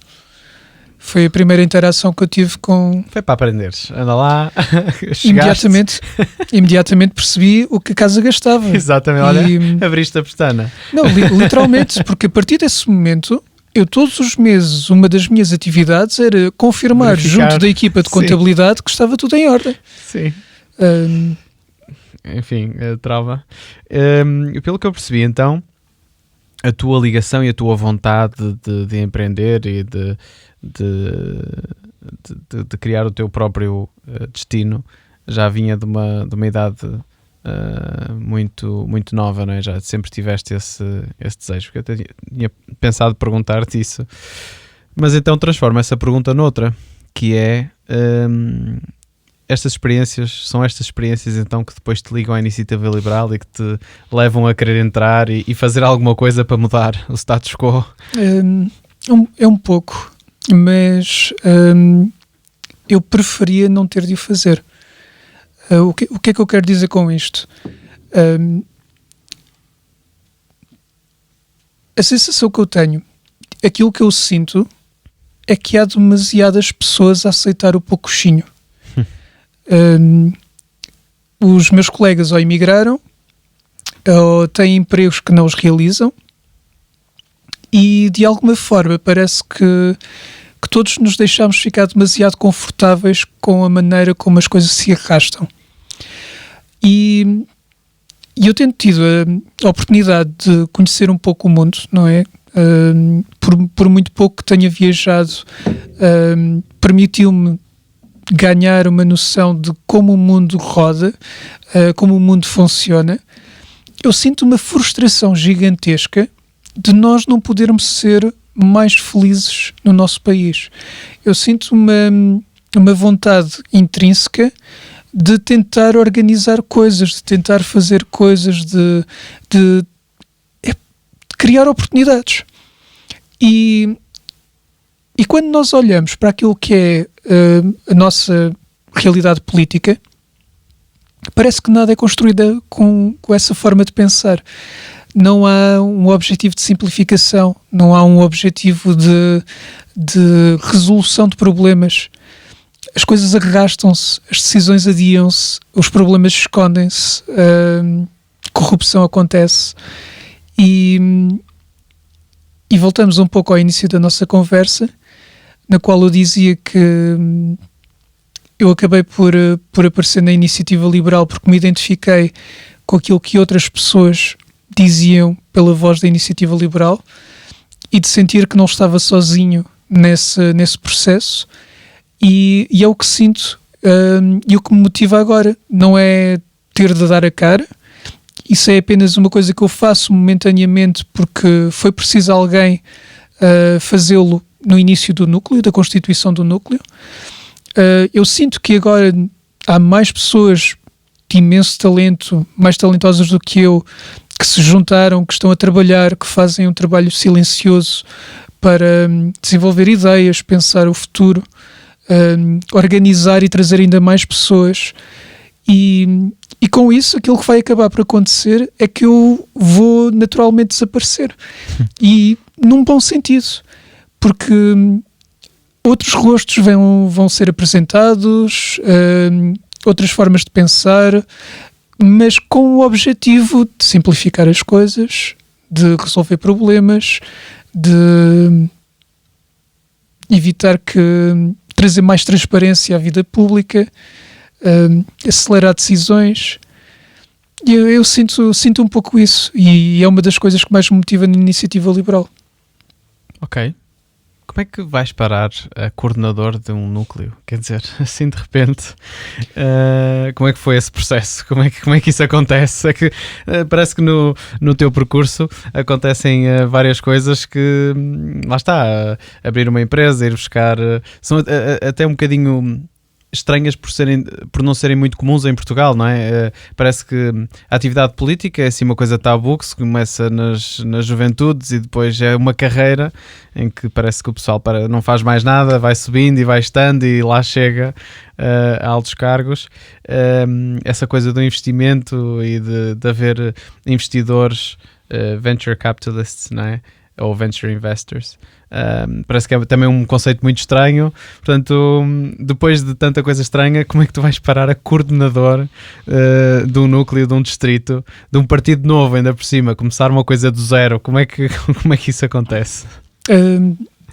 Foi a primeira interação que eu tive com... Foi para aprenderes. Anda lá, chegaste. Imediatamente percebi o que a casa gastava. Exatamente, olha, abriste a pestana. Não, literalmente, porque a partir desse momento eu todos os meses, uma das minhas atividades era confirmar junto da equipa de contabilidade que estava tudo em ordem. Sim. Enfim, trava. Pelo que eu percebi, então, a tua ligação e a tua vontade de empreender e de criar o teu próprio destino já vinha de uma idade muito, muito nova, não é? Já sempre tiveste esse desejo, porque eu tinha pensado perguntar-te isso. Mas então transforma essa pergunta noutra, que é são estas experiências então que depois te ligam à iniciativa liberal e que te levam a querer entrar e fazer alguma coisa para mudar o status quo? É um pouco, mas eu preferia não ter de o fazer. O que é que eu quero dizer com isto? A sensação que eu tenho, aquilo que eu sinto, é que há demasiadas pessoas a aceitar o poucochinho. Os meus colegas ou emigraram, ou têm empregos que não os realizam, e de alguma forma parece que todos nos deixamos ficar demasiado confortáveis com a maneira como as coisas se arrastam. E eu tenho tido a oportunidade de conhecer um pouco o mundo, não é? Por muito pouco que tenha viajado, permitiu-me ganhar uma noção de como o mundo roda, como o mundo funciona. Eu sinto uma frustração gigantesca de nós não podermos ser mais felizes no nosso país. Eu sinto uma vontade intrínseca de tentar organizar coisas, de tentar fazer coisas, de criar oportunidades. E quando nós olhamos para aquilo que é a nossa realidade política, parece que nada é construído com essa forma de pensar. Não há um objetivo de simplificação, não há um objetivo de resolução de problemas. As coisas arrastam-se, as decisões adiam-se, os problemas escondem-se, corrupção acontece. E voltamos um pouco ao início da nossa conversa, na qual eu dizia que eu acabei por aparecer na iniciativa liberal porque me identifiquei com aquilo que outras pessoas diziam pela voz da iniciativa liberal e de sentir que não estava sozinho nesse processo. E é o que sinto e o que me motiva agora. Não é ter de dar a cara, isso é apenas uma coisa que eu faço momentaneamente porque foi preciso alguém fazê-lo no início do núcleo, da constituição do núcleo. Eu sinto que agora há mais pessoas de imenso talento, mais talentosas do que eu, que se juntaram, que estão a trabalhar, que fazem um trabalho silencioso para desenvolver ideias, pensar o futuro, organizar e trazer ainda mais pessoas. E com isso, aquilo que vai acabar por acontecer é que eu vou naturalmente desaparecer. E num bom sentido, porque outros rostos vão ser apresentados, outras formas de pensar, mas com o objetivo de simplificar as coisas, de resolver problemas, de evitar trazer mais transparência à vida pública, acelerar decisões. Eu sinto um pouco isso e é uma das coisas que mais me motiva na iniciativa liberal. Ok. Como é que vais parar a coordenador de um núcleo? Quer dizer, assim de repente, como é que foi esse processo? Como é que isso acontece? É que parece que no teu percurso acontecem várias coisas que, lá está, abrir uma empresa, ir buscar, são até um bocadinho estranhas por não serem muito comuns em Portugal, não é? Parece que a atividade política é assim uma coisa tabu que se começa nas juventudes e depois é uma carreira em que parece que o pessoal não faz mais nada, vai subindo e vai estando e lá chega a altos cargos. Essa coisa do investimento e de haver investidores, venture capitalists, não é? Ou venture investors. Parece que é também um conceito muito estranho. Portanto, depois de tanta coisa estranha, como é que tu vais parar a coordenador de um núcleo, de um distrito, de um partido novo ainda por cima, começar uma coisa do zero? Como é que isso acontece?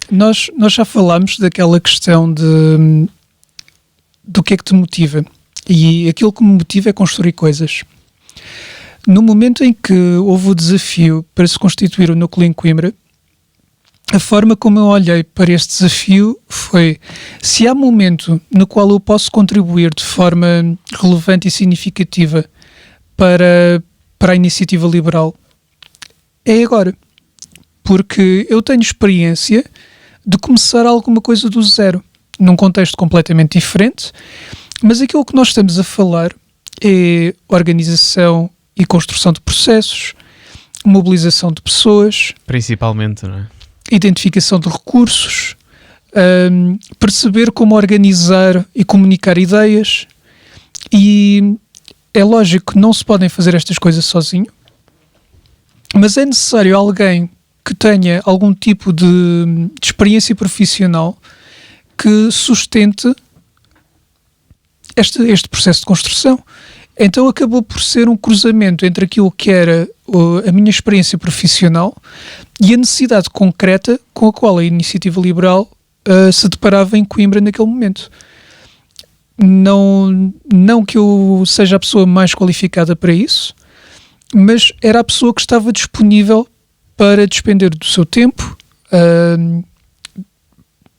Nós já falámos daquela questão do que é que te motiva. E aquilo que me motiva é construir coisas. No momento em que houve o desafio para se constituir o núcleo em Coimbra, a forma como eu olhei para este desafio foi: se há momento no qual eu posso contribuir de forma relevante e significativa para a iniciativa liberal, é agora. Porque eu tenho experiência de começar alguma coisa do zero, num contexto completamente diferente, mas aquilo que nós estamos a falar é organização e construção de processos, mobilização de pessoas, Principalmente, não é? identificação de recursos, perceber como organizar e comunicar ideias. E é lógico que não se podem fazer estas coisas sozinho, mas é necessário alguém que tenha algum tipo de experiência profissional que sustente este processo de construção. Então acabou por ser um cruzamento entre aquilo que era a minha experiência profissional e a necessidade concreta com a qual a iniciativa liberal se deparava em Coimbra naquele momento. Não que eu seja a pessoa mais qualificada para isso, mas era a pessoa que estava disponível para despender do seu tempo,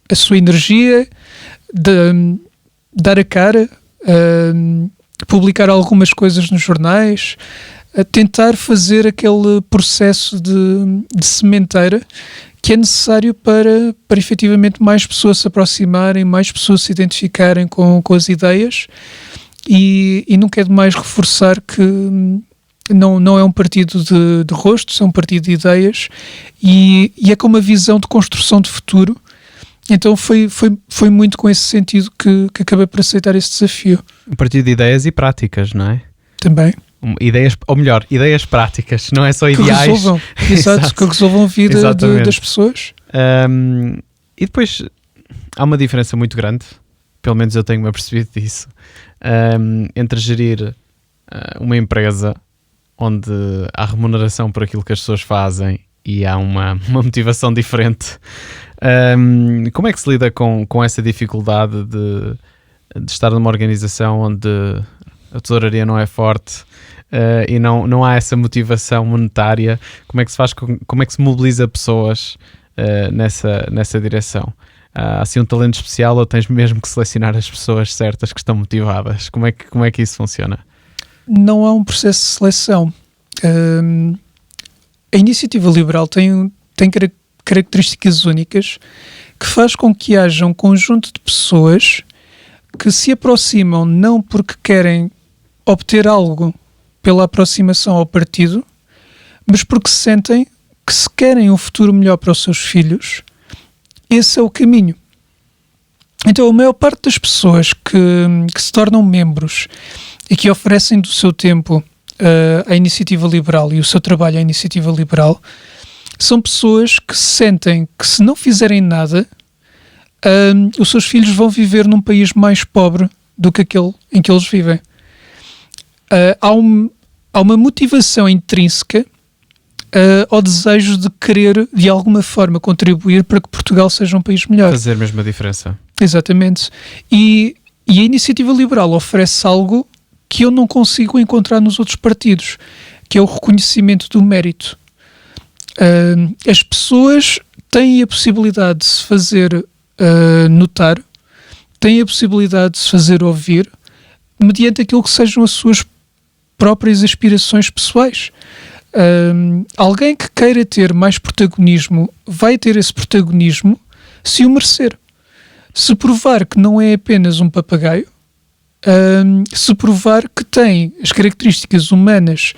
a sua energia, dar a cara, publicar algumas coisas nos jornais, a tentar fazer aquele processo de sementeira que é necessário para efetivamente mais pessoas se aproximarem, mais pessoas se identificarem com as ideias. E nunca é demais reforçar que não é um partido de rostos, é um partido de ideias, e é com uma visão de construção de futuro. Então foi muito com esse sentido que acabei por aceitar esse desafio. Um partido de ideias e práticas, não é? Também. Ideias, ou melhor, ideias práticas, não é só Que ideais. resolvam, exato, que resolvam a vida das pessoas. E depois há uma diferença muito grande, pelo menos eu tenho-me apercebido disso, entre gerir uma empresa onde há remuneração por aquilo que as pessoas fazem e há uma motivação diferente. Como é que se lida com essa dificuldade de estar numa organização onde a tesouraria não é forte e não há essa motivação monetária? Como é que se faz, como é que se mobiliza pessoas nessa direção? Há assim um talento especial ou tens mesmo que selecionar as pessoas certas que estão motivadas? Como é que isso funciona? Não há um processo de seleção. A iniciativa liberal tem características únicas que faz com que haja um conjunto de pessoas que se aproximam não porque querem obter algo pela aproximação ao partido, mas porque sentem que, se querem um futuro melhor para os seus filhos, esse é o caminho. Então a maior parte das pessoas que se tornam membros e que oferecem do seu tempo à iniciativa liberal e o seu trabalho à iniciativa liberal são pessoas que sentem que, se não fizerem nada, os seus filhos vão viver num país mais pobre do que aquele em que eles vivem. Há uma motivação intrínseca ao desejo de querer, de alguma forma, contribuir para que Portugal seja um país melhor. Fazer mesmo a diferença. Exatamente. E a iniciativa liberal oferece algo que eu não consigo encontrar nos outros partidos, que é o reconhecimento do mérito. As pessoas têm a possibilidade de se fazer notar, têm a possibilidade de se fazer ouvir, mediante aquilo que sejam as suas próprias aspirações pessoais. Alguém que queira ter mais protagonismo vai ter esse protagonismo se o merecer. Se provar que não é apenas um papagaio, se provar que tem as características humanas,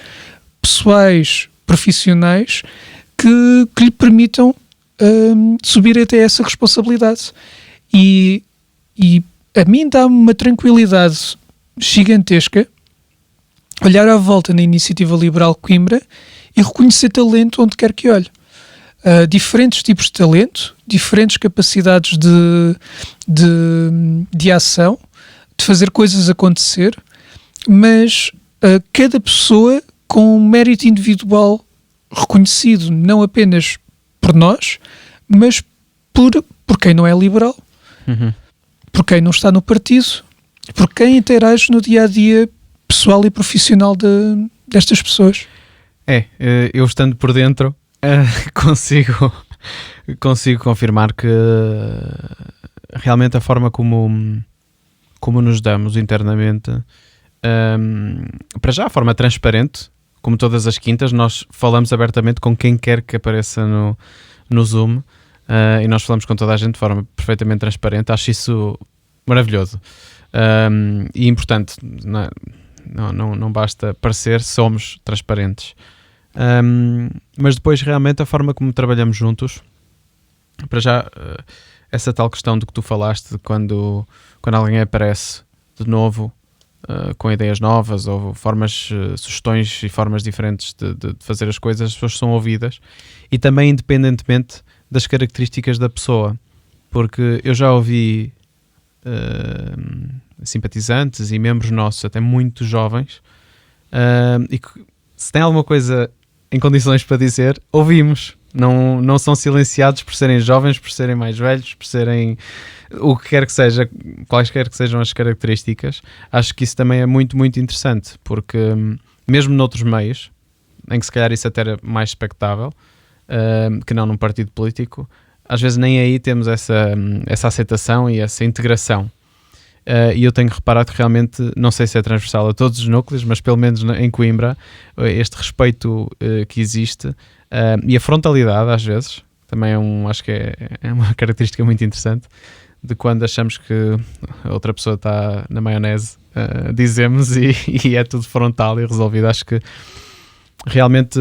pessoais, profissionais, que lhe permitam subir até essa responsabilidade. E a mim dá-me uma tranquilidade gigantesca olhar à volta na iniciativa liberal Coimbra e reconhecer talento onde quer que olhe. Diferentes tipos de talento, diferentes capacidades de ação, de fazer coisas acontecer, mas cada pessoa com um mérito individual reconhecido, não apenas por nós, mas por quem não é liberal, por quem não está no partido, por quem interage no dia-a-dia pessoal e profissional destas pessoas. Eu estando por dentro, consigo confirmar que realmente a forma como nos damos internamente, para já a forma transparente, como todas as quintas, nós falamos abertamente com quem quer que apareça no Zoom, e nós falamos com toda a gente de forma perfeitamente transparente. Acho isso maravilhoso e importante. Não basta parecer, somos transparentes. Mas depois realmente a forma como trabalhamos juntos, para já essa tal questão de que tu falaste, de quando alguém aparece de novo com ideias novas ou sugestões e formas diferentes de fazer as coisas, as pessoas são ouvidas, e também independentemente das características da pessoa, porque eu já ouvi simpatizantes e membros nossos, até muito jovens, e que, se tem alguma coisa em condições para dizer, ouvimos. Não são silenciados por serem jovens, por serem mais velhos, por serem o que quer que seja, quaisquer que sejam as características. Acho que isso também é muito, muito interessante, porque mesmo noutros meios, em que se calhar isso até era mais expectável, que não num partido político, às vezes nem aí temos essa aceitação e essa integração. E eu tenho reparado que realmente, não sei se é transversal a todos os núcleos, mas pelo menos em Coimbra, este respeito que existe, e a frontalidade às vezes, também acho que é uma característica muito interessante, de quando achamos que a outra pessoa está na maionese, dizemos, e é tudo frontal e resolvido. Acho que realmente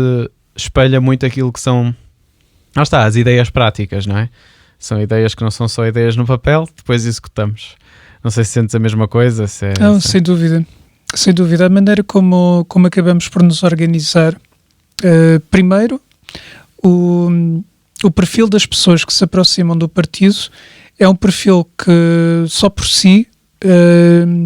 espelha muito aquilo que são, lá está, as ideias práticas, não é? São ideias que não são só ideias no papel, depois executamos. Não sei se sentes a mesma coisa. Não, sem dúvida. Sem dúvida. A maneira como acabamos por nos organizar. Primeiro, o perfil das pessoas que se aproximam do partido é um perfil que só por si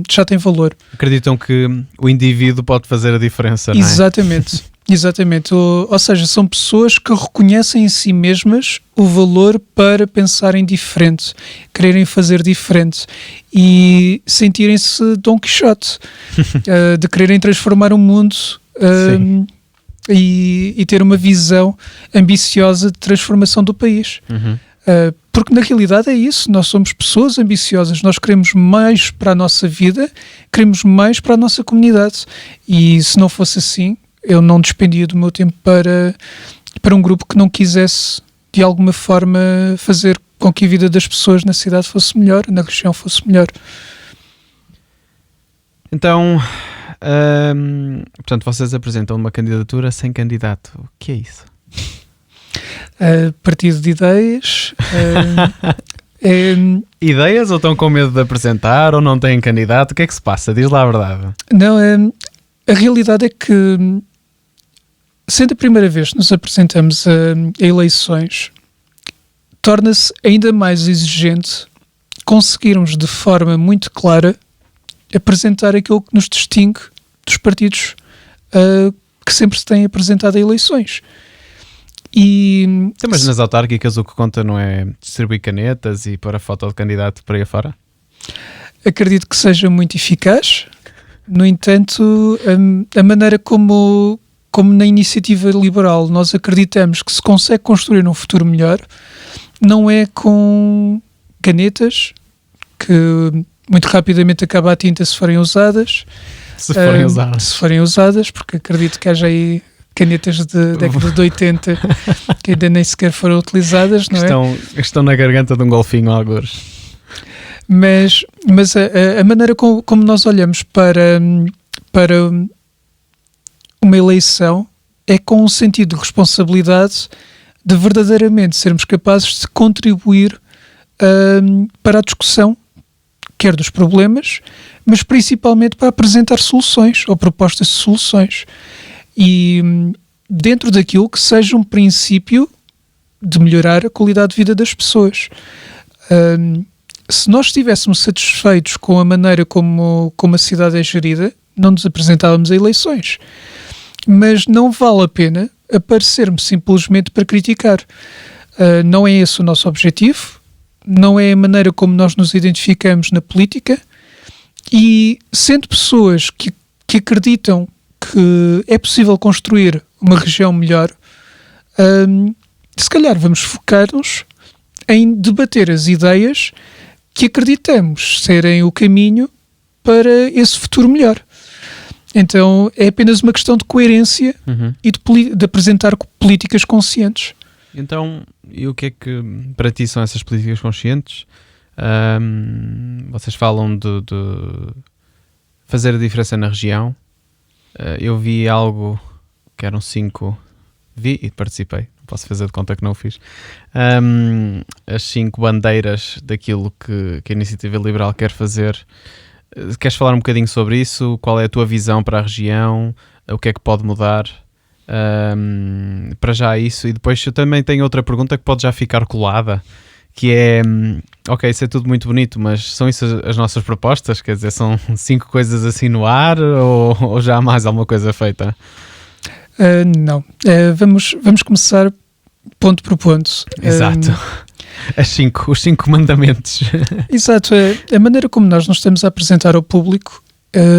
já tem valor. Acreditam que o indivíduo pode fazer a diferença, não é? Exatamente. Ou seja, são pessoas que reconhecem em si mesmas o valor para pensarem diferente, quererem fazer diferente e sentirem-se Dom Quixote, de quererem transformar o mundo e ter uma visão ambiciosa de transformação do país. Porque na realidade é isso, nós somos pessoas ambiciosas, nós queremos mais para a nossa vida, queremos mais para a nossa comunidade, e se não fosse assim, eu não despendia do meu tempo para um grupo que não quisesse de alguma forma fazer com que a vida das pessoas na cidade fosse melhor, na região fosse melhor. Então, portanto, vocês apresentam uma candidatura sem candidato. O que é isso? Partido de ideias. Ideias, ou estão com medo de apresentar, ou não têm candidato? O que é que se passa? Diz lá a verdade. Não, a realidade é que, sendo a primeira vez que nos apresentamos a eleições, torna-se ainda mais exigente conseguirmos de forma muito clara apresentar aquilo que nos distingue dos partidos que sempre se têm apresentado a eleições. Mas nas autárquicas o que conta não é distribuir canetas e pôr a foto de candidato por aí afora? Acredito que seja muito eficaz. No entanto, a maneira como na iniciativa liberal nós acreditamos que se consegue construir um futuro melhor, não é com canetas, que muito rapidamente acaba a tinta se forem usadas. Se forem usadas, porque acredito que haja aí canetas de década de 80 que ainda nem sequer foram utilizadas, não é? Estão na garganta de um golfinho, algures. Mas a maneira como nós olhamos para uma eleição é com um sentido de responsabilidade, de verdadeiramente sermos capazes de contribuir para a discussão, quer dos problemas, mas principalmente para apresentar soluções ou propostas de soluções. E dentro daquilo que seja um princípio de melhorar a qualidade de vida das pessoas. Se nós estivéssemos satisfeitos com a maneira como a cidade é gerida, não nos apresentávamos a eleições. Mas não vale a pena aparecermos simplesmente para criticar. Não é esse o nosso objetivo, não é a maneira como nós nos identificamos na política, e sendo pessoas que acreditam que é possível construir uma região melhor, se calhar vamos focar-nos em debater as ideias que acreditamos serem o caminho para esse futuro melhor. Então é apenas uma questão de coerência e de apresentar políticas conscientes. Então, e o que é que para ti são essas políticas conscientes? Vocês falam de fazer a diferença na região. Eu vi algo que eram 5, vi e participei, não posso fazer de conta que não o fiz, as 5 bandeiras daquilo que a Iniciativa Liberal quer fazer. Queres falar um bocadinho sobre isso? Qual é a tua visão para a região? O que é que pode mudar? Para já isso, e depois eu também tenho outra pergunta que pode já ficar colada, que é, ok, isso é tudo muito bonito, mas são isso as nossas propostas? Quer dizer, são 5 coisas assim no ar, ou já há mais alguma coisa feita? Não, vamos começar ponto por ponto. Exato. Os 5 mandamentos. Exato, a maneira como nós nos estamos a apresentar ao público,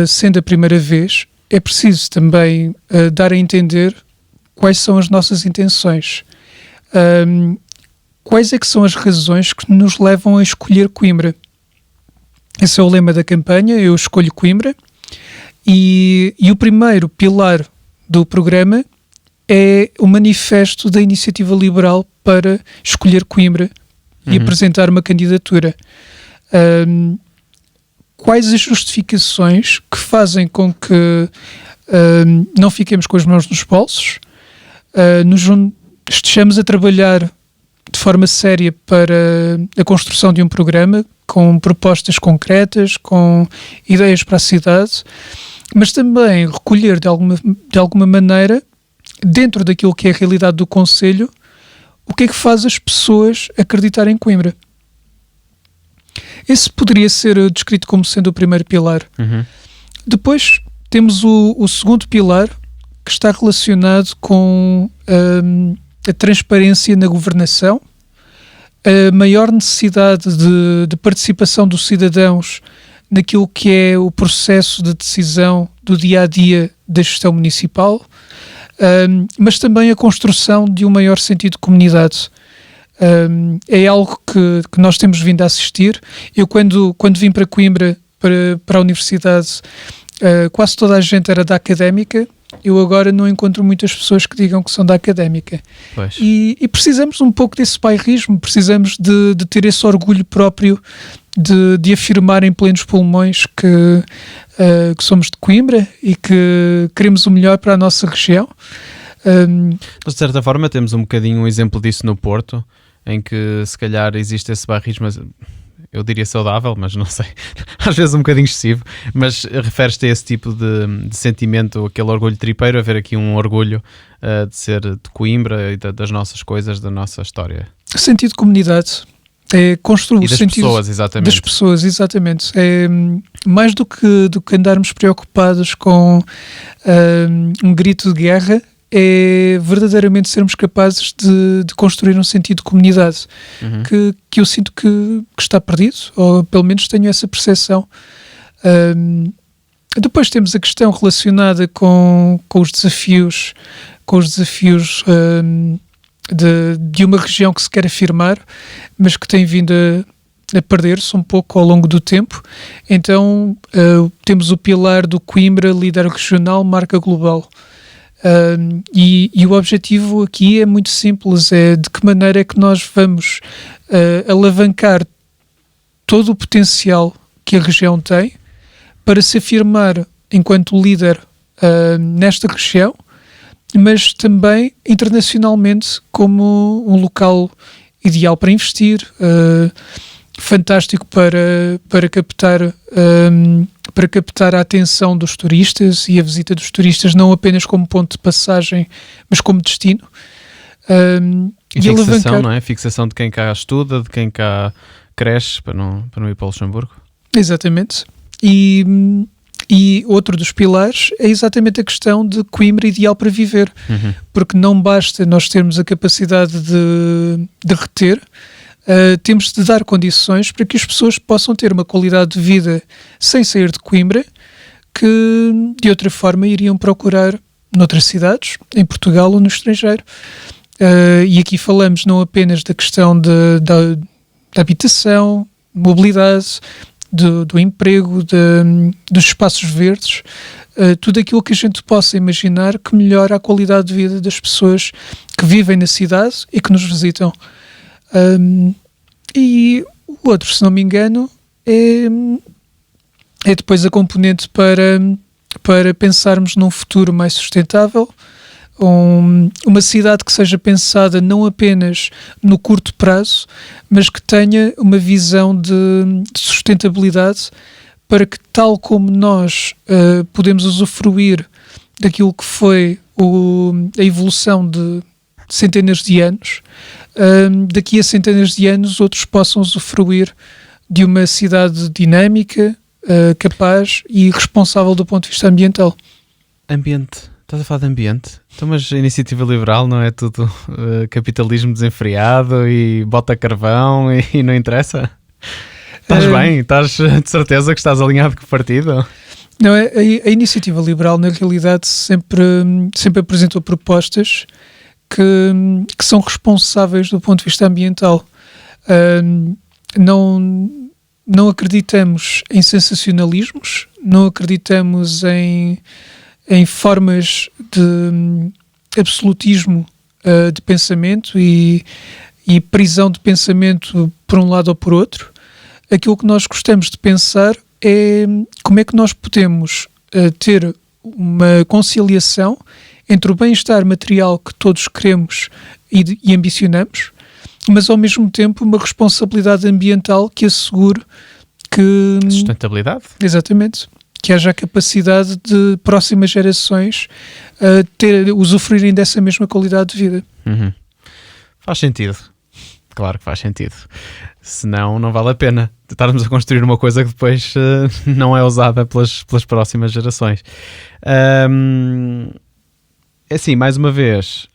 sendo a primeira vez, é preciso também dar a entender quais são as nossas intenções. Quais é que são as razões que nos levam a escolher Coimbra? Esse é o lema da campanha, eu escolho Coimbra, e o primeiro pilar do programa é o manifesto da Iniciativa Liberal para escolher Coimbra e apresentar uma candidatura. Quais as justificações que fazem com que não fiquemos com as mãos nos bolsos, estejamos a trabalhar de forma séria para a construção de um programa com propostas concretas, com ideias para a cidade, mas também recolher de alguma maneira, dentro daquilo que é a realidade do concelho, o que é que faz as pessoas acreditarem em Coimbra. Esse poderia ser descrito como sendo o primeiro pilar. Depois temos o segundo pilar, que está relacionado com a transparência na governação, a maior necessidade de participação dos cidadãos naquilo que é o processo de decisão do dia-a-dia da gestão municipal, mas também a construção de um maior sentido de comunidade. É algo que nós temos vindo a assistir. Eu, quando vim para Coimbra, para a universidade, quase toda a gente era da académica. Eu agora não encontro muitas pessoas que digam que são da académica. E precisamos um pouco desse bairrismo, precisamos de ter esse orgulho próprio de afirmar em plenos pulmões que somos de Coimbra e que queremos o melhor para a nossa região. De certa forma temos um bocadinho um exemplo disso no Porto, em que se calhar existe esse bairrismo, eu diria saudável, mas não sei, às vezes um bocadinho excessivo, mas refere-te a esse tipo de sentimento, aquele orgulho tripeiro, haver aqui um orgulho de ser de Coimbra e das nossas coisas, da nossa história. Sentido de comunidade. É construir o sentido pessoas, exatamente. Das pessoas, exatamente. É mais do que andarmos preocupados com um grito de guerra, é verdadeiramente sermos capazes de construir um sentido de comunidade que eu sinto que está perdido, ou pelo menos tenho essa percepção. Depois temos a questão relacionada com os desafios de uma região que se quer afirmar, mas que tem vindo a perder-se um pouco ao longo do tempo. Então temos o pilar do Coimbra, líder regional, marca global. E o objetivo aqui é muito simples, é de que maneira é que nós vamos alavancar todo o potencial que a região tem para se afirmar enquanto líder nesta região, mas também internacionalmente como um local ideal para investir, fantástico para captar a atenção dos turistas e a visita dos turistas não apenas como ponto de passagem, mas como destino. E fixação, não é? Fixação de quem cá estuda, de quem cá cresce, para não ir para o Luxemburgo. Exatamente. E E outro dos pilares é exatamente a questão de Coimbra ideal para viver, porque não basta nós termos a capacidade de reter, temos de dar condições para que as pessoas possam ter uma qualidade de vida sem sair de Coimbra, que de outra forma iriam procurar noutras cidades, em Portugal ou no estrangeiro. E aqui falamos não apenas da questão da habitação, mobilidade, do emprego, dos espaços verdes, tudo aquilo que a gente possa imaginar que melhora a qualidade de vida das pessoas que vivem na cidade e que nos visitam. E o outro, se não me engano, é depois a componente para pensarmos num futuro mais sustentável, uma cidade que seja pensada não apenas no curto prazo, mas que tenha uma visão de sustentabilidade para que, tal como nós podemos usufruir daquilo que foi a evolução de centenas de anos, daqui a centenas de anos outros possam usufruir de uma cidade dinâmica, capaz e responsável do ponto de vista ambiental. Ambiente. Estás a falar de ambiente? Então, mas a iniciativa liberal não é tudo capitalismo desenfreado e bota carvão e não interessa? Estás bem? Estás de certeza que estás alinhado com o partido? Não, a iniciativa liberal na realidade sempre apresentou propostas que são responsáveis do ponto de vista ambiental. Não acreditamos em sensacionalismos, não acreditamos em formas de absolutismo de pensamento e prisão de pensamento por um lado ou por outro. Aquilo que nós gostamos de pensar é como é que nós podemos ter uma conciliação entre o bem-estar material que todos queremos e ambicionamos, mas ao mesmo tempo uma responsabilidade ambiental que assegure que... Sustentabilidade? Exatamente. Que haja a capacidade de próximas gerações usufruírem dessa mesma qualidade de vida. Faz sentido. Claro que faz sentido. Senão não vale a pena estarmos a construir uma coisa que depois não é usada pelas próximas gerações. Assim, mais uma vez,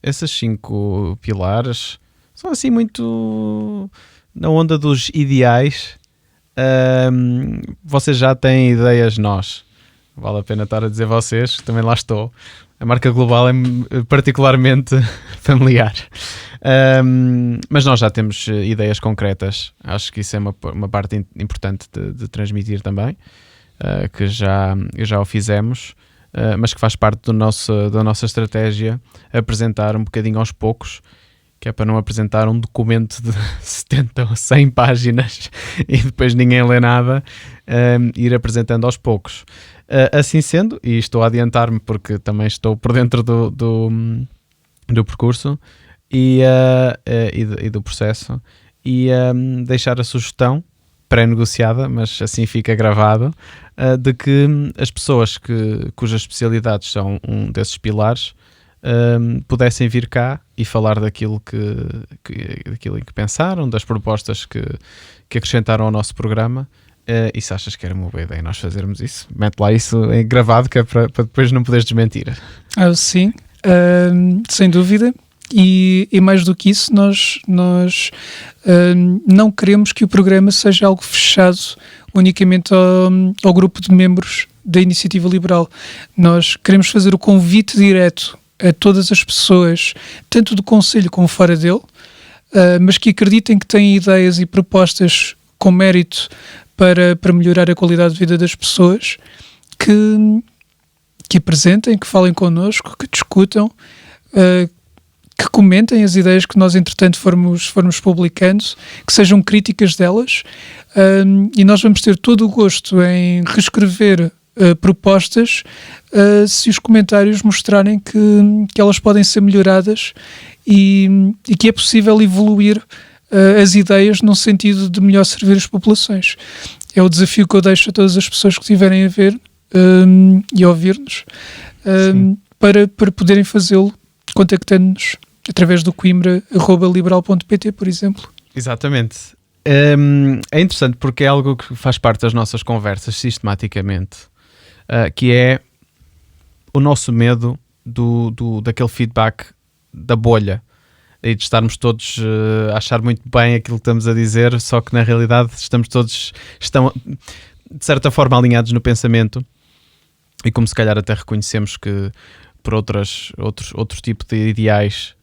esses 5 pilares são assim muito na onda dos ideais. Vocês já têm ideias nós. Vale a pena estar a dizer vocês, que também lá estou. A marca global é particularmente familiar. Mas nós já temos ideias concretas. Acho que isso é uma parte importante de transmitir também, que já o fizemos, mas que faz parte da nossa estratégia apresentar um bocadinho aos poucos, que é para não apresentar um documento de 70 ou 100 páginas e depois ninguém lê nada, ir apresentando aos poucos. Assim sendo, e estou a adiantar-me porque também estou por dentro do percurso e do processo, e deixar a sugestão pré-negociada, mas assim fica gravado, de que as pessoas cujas especialidades são um desses pilares pudessem vir cá e falar daquilo daquilo em que pensaram, das propostas que acrescentaram ao nosso programa. E se achas que era uma boa ideia nós fazermos isso, mete lá isso gravado, que é para depois não poderes desmentir. Sim, sem dúvida. E mais do que isso, nós não queremos que o programa seja algo fechado unicamente ao grupo de membros da Iniciativa Liberal. Nós queremos fazer o convite direto a todas as pessoas, tanto do Conselho como fora dele, mas que acreditem que têm ideias e propostas com mérito para melhorar a qualidade de vida das pessoas, que apresentem, que falem connosco, que discutam, que comentem as ideias que nós entretanto formos publicando, que sejam críticas delas, e nós vamos ter todo o gosto em reescrever propostas se os comentários mostrarem que elas podem ser melhoradas e que é possível evoluir as ideias num sentido de melhor servir as populações. É o desafio que eu deixo a todas as pessoas que estiverem a ver e a ouvir-nos, para poderem fazê-lo contactando-nos através do Coimbra@liberal.pt, por exemplo. Exatamente. é interessante porque é algo que faz parte das nossas conversas sistematicamente, que é o nosso medo daquele feedback da bolha e de estarmos todos a achar muito bem aquilo que estamos a dizer, só que na realidade estão de certa forma alinhados no pensamento, e como se calhar até reconhecemos que por outro tipo de ideais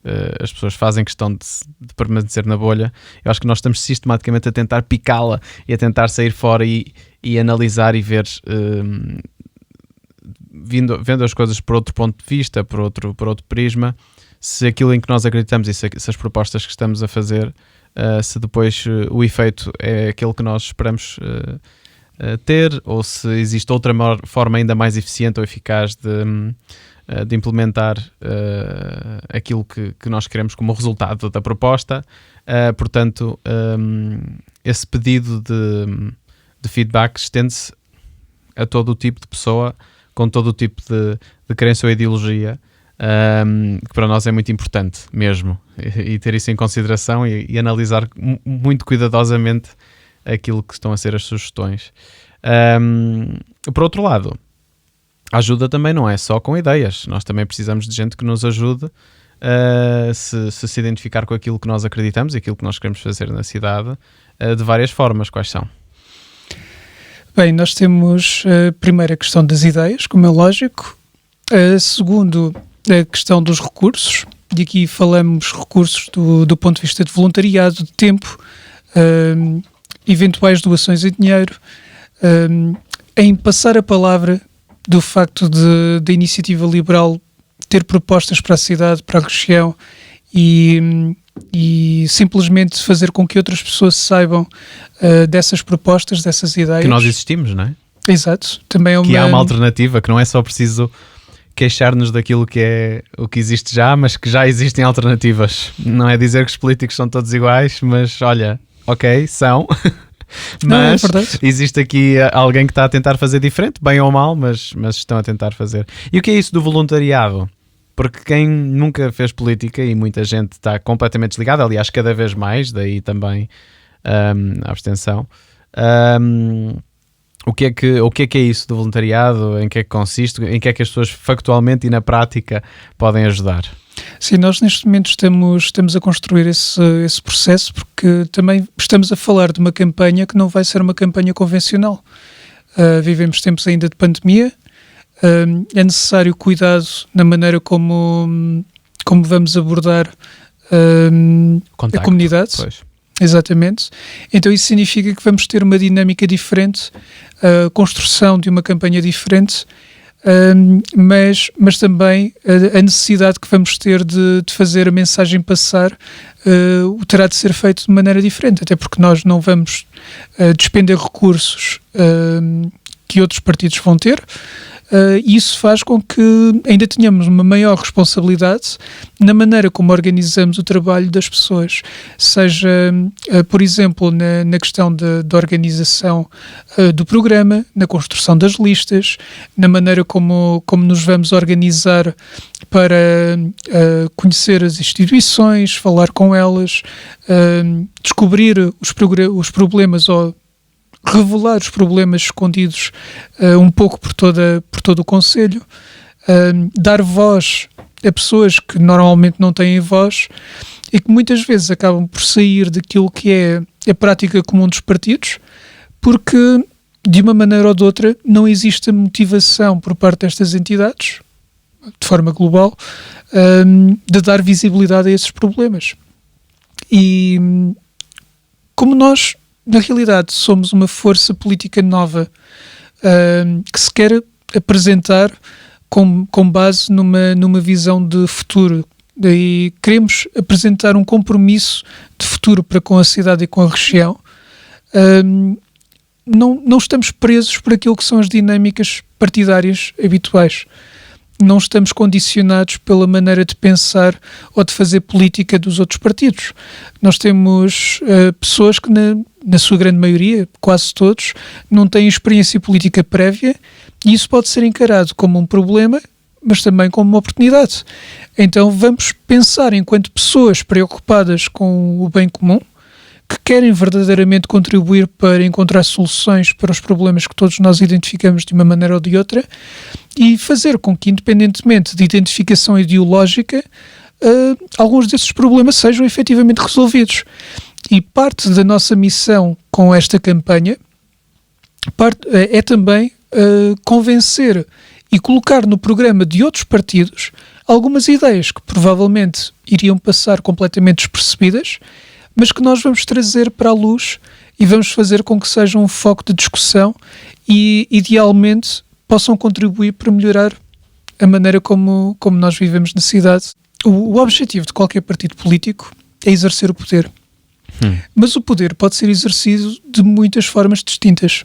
as pessoas fazem questão de permanecer na bolha. Eu acho que nós estamos sistematicamente a tentar picá-la e a tentar sair fora e analisar e ver, vendo as coisas por outro ponto de vista, por outro prisma, se aquilo em que nós acreditamos e se as propostas que estamos a fazer, se depois o efeito é aquele que nós esperamos ter, ou se existe outra forma ainda mais eficiente ou eficaz de implementar aquilo que nós queremos como resultado da proposta. Portanto, esse pedido de feedback estende-se a todo o tipo de pessoa, com todo o tipo de crença ou ideologia, que para nós é muito importante mesmo, e ter isso em consideração e analisar muito cuidadosamente aquilo que estão a ser as sugestões. Por outro lado, a ajuda também não é só com ideias. Nós também precisamos de gente que nos ajude a se identificar com aquilo que nós acreditamos e aquilo que nós queremos fazer na cidade, de várias formas. Quais são? Bem, nós temos a primeira questão das ideias, como é lógico. A segundo, a questão dos recursos. E aqui falamos recursos do ponto de vista de voluntariado, de tempo, eventuais doações em dinheiro, em passar a palavra do facto da iniciativa liberal ter propostas para a cidade, para a região, e simplesmente fazer com que outras pessoas saibam dessas propostas, dessas ideias. Que nós existimos, não é? Exato. Também que há uma alternativa, que não é só preciso queixar-nos daquilo que é o que existe já, mas que já existem alternativas. Não é dizer que os políticos são todos iguais, mas olha, ok, são... Mas existe aqui alguém que está a tentar fazer diferente, bem ou mal, mas estão a tentar fazer. E o que é isso do voluntariado? Porque quem nunca fez política, e muita gente está completamente desligada, aliás, cada vez mais, daí também a abstenção. O que é isso do voluntariado? Em que é que consiste? Em que é que as pessoas factualmente e na prática podem ajudar? Sim, nós neste momento estamos a construir esse processo, porque também estamos a falar de uma campanha que não vai ser uma campanha convencional. Vivemos tempos ainda de pandemia, é necessário cuidado na maneira como vamos abordar a comunidade. Pois. Exatamente. Então isso significa que vamos ter uma dinâmica diferente, a construção de uma campanha diferente, mas também a necessidade que vamos ter de fazer a mensagem passar terá de ser feito de maneira diferente, até porque nós não vamos despender recursos que outros partidos vão ter. E isso faz com que ainda tenhamos uma maior responsabilidade na maneira como organizamos o trabalho das pessoas, seja, por exemplo, na questão da organização do programa, na construção das listas, na maneira como nos vamos organizar para conhecer as instituições, falar com elas, descobrir os problemas ou revelar os problemas escondidos um pouco por todo o concelho, dar voz a pessoas que normalmente não têm voz e que muitas vezes acabam por sair daquilo que é a prática comum dos partidos, porque de uma maneira ou de outra não existe a motivação por parte destas entidades, de forma global, de dar visibilidade a esses problemas. E como nós na realidade somos uma força política nova que se quer apresentar com base numa visão de futuro. Daí queremos apresentar um compromisso de futuro para com a cidade e com a região. Não estamos presos por aquilo que são as dinâmicas partidárias habituais. Não estamos condicionados pela maneira de pensar ou de fazer política dos outros partidos. Nós temos pessoas que, na sua grande maioria, quase todos, não têm experiência política prévia, e isso pode ser encarado como um problema, mas também como uma oportunidade. Então vamos pensar enquanto pessoas preocupadas com o bem comum, que querem verdadeiramente contribuir para encontrar soluções para os problemas que todos nós identificamos de uma maneira ou de outra, e fazer com que, independentemente de identificação ideológica, alguns desses problemas sejam efetivamente resolvidos. E parte da nossa missão com esta campanha é também convencer e colocar no programa de outros partidos algumas ideias que provavelmente iriam passar completamente despercebidas, mas que nós vamos trazer para a luz e vamos fazer com que sejam um foco de discussão e, idealmente, possam contribuir para melhorar a maneira como nós vivemos na cidade. O objetivo de qualquer partido político é exercer o poder. Mas o poder pode ser exercido de muitas formas distintas.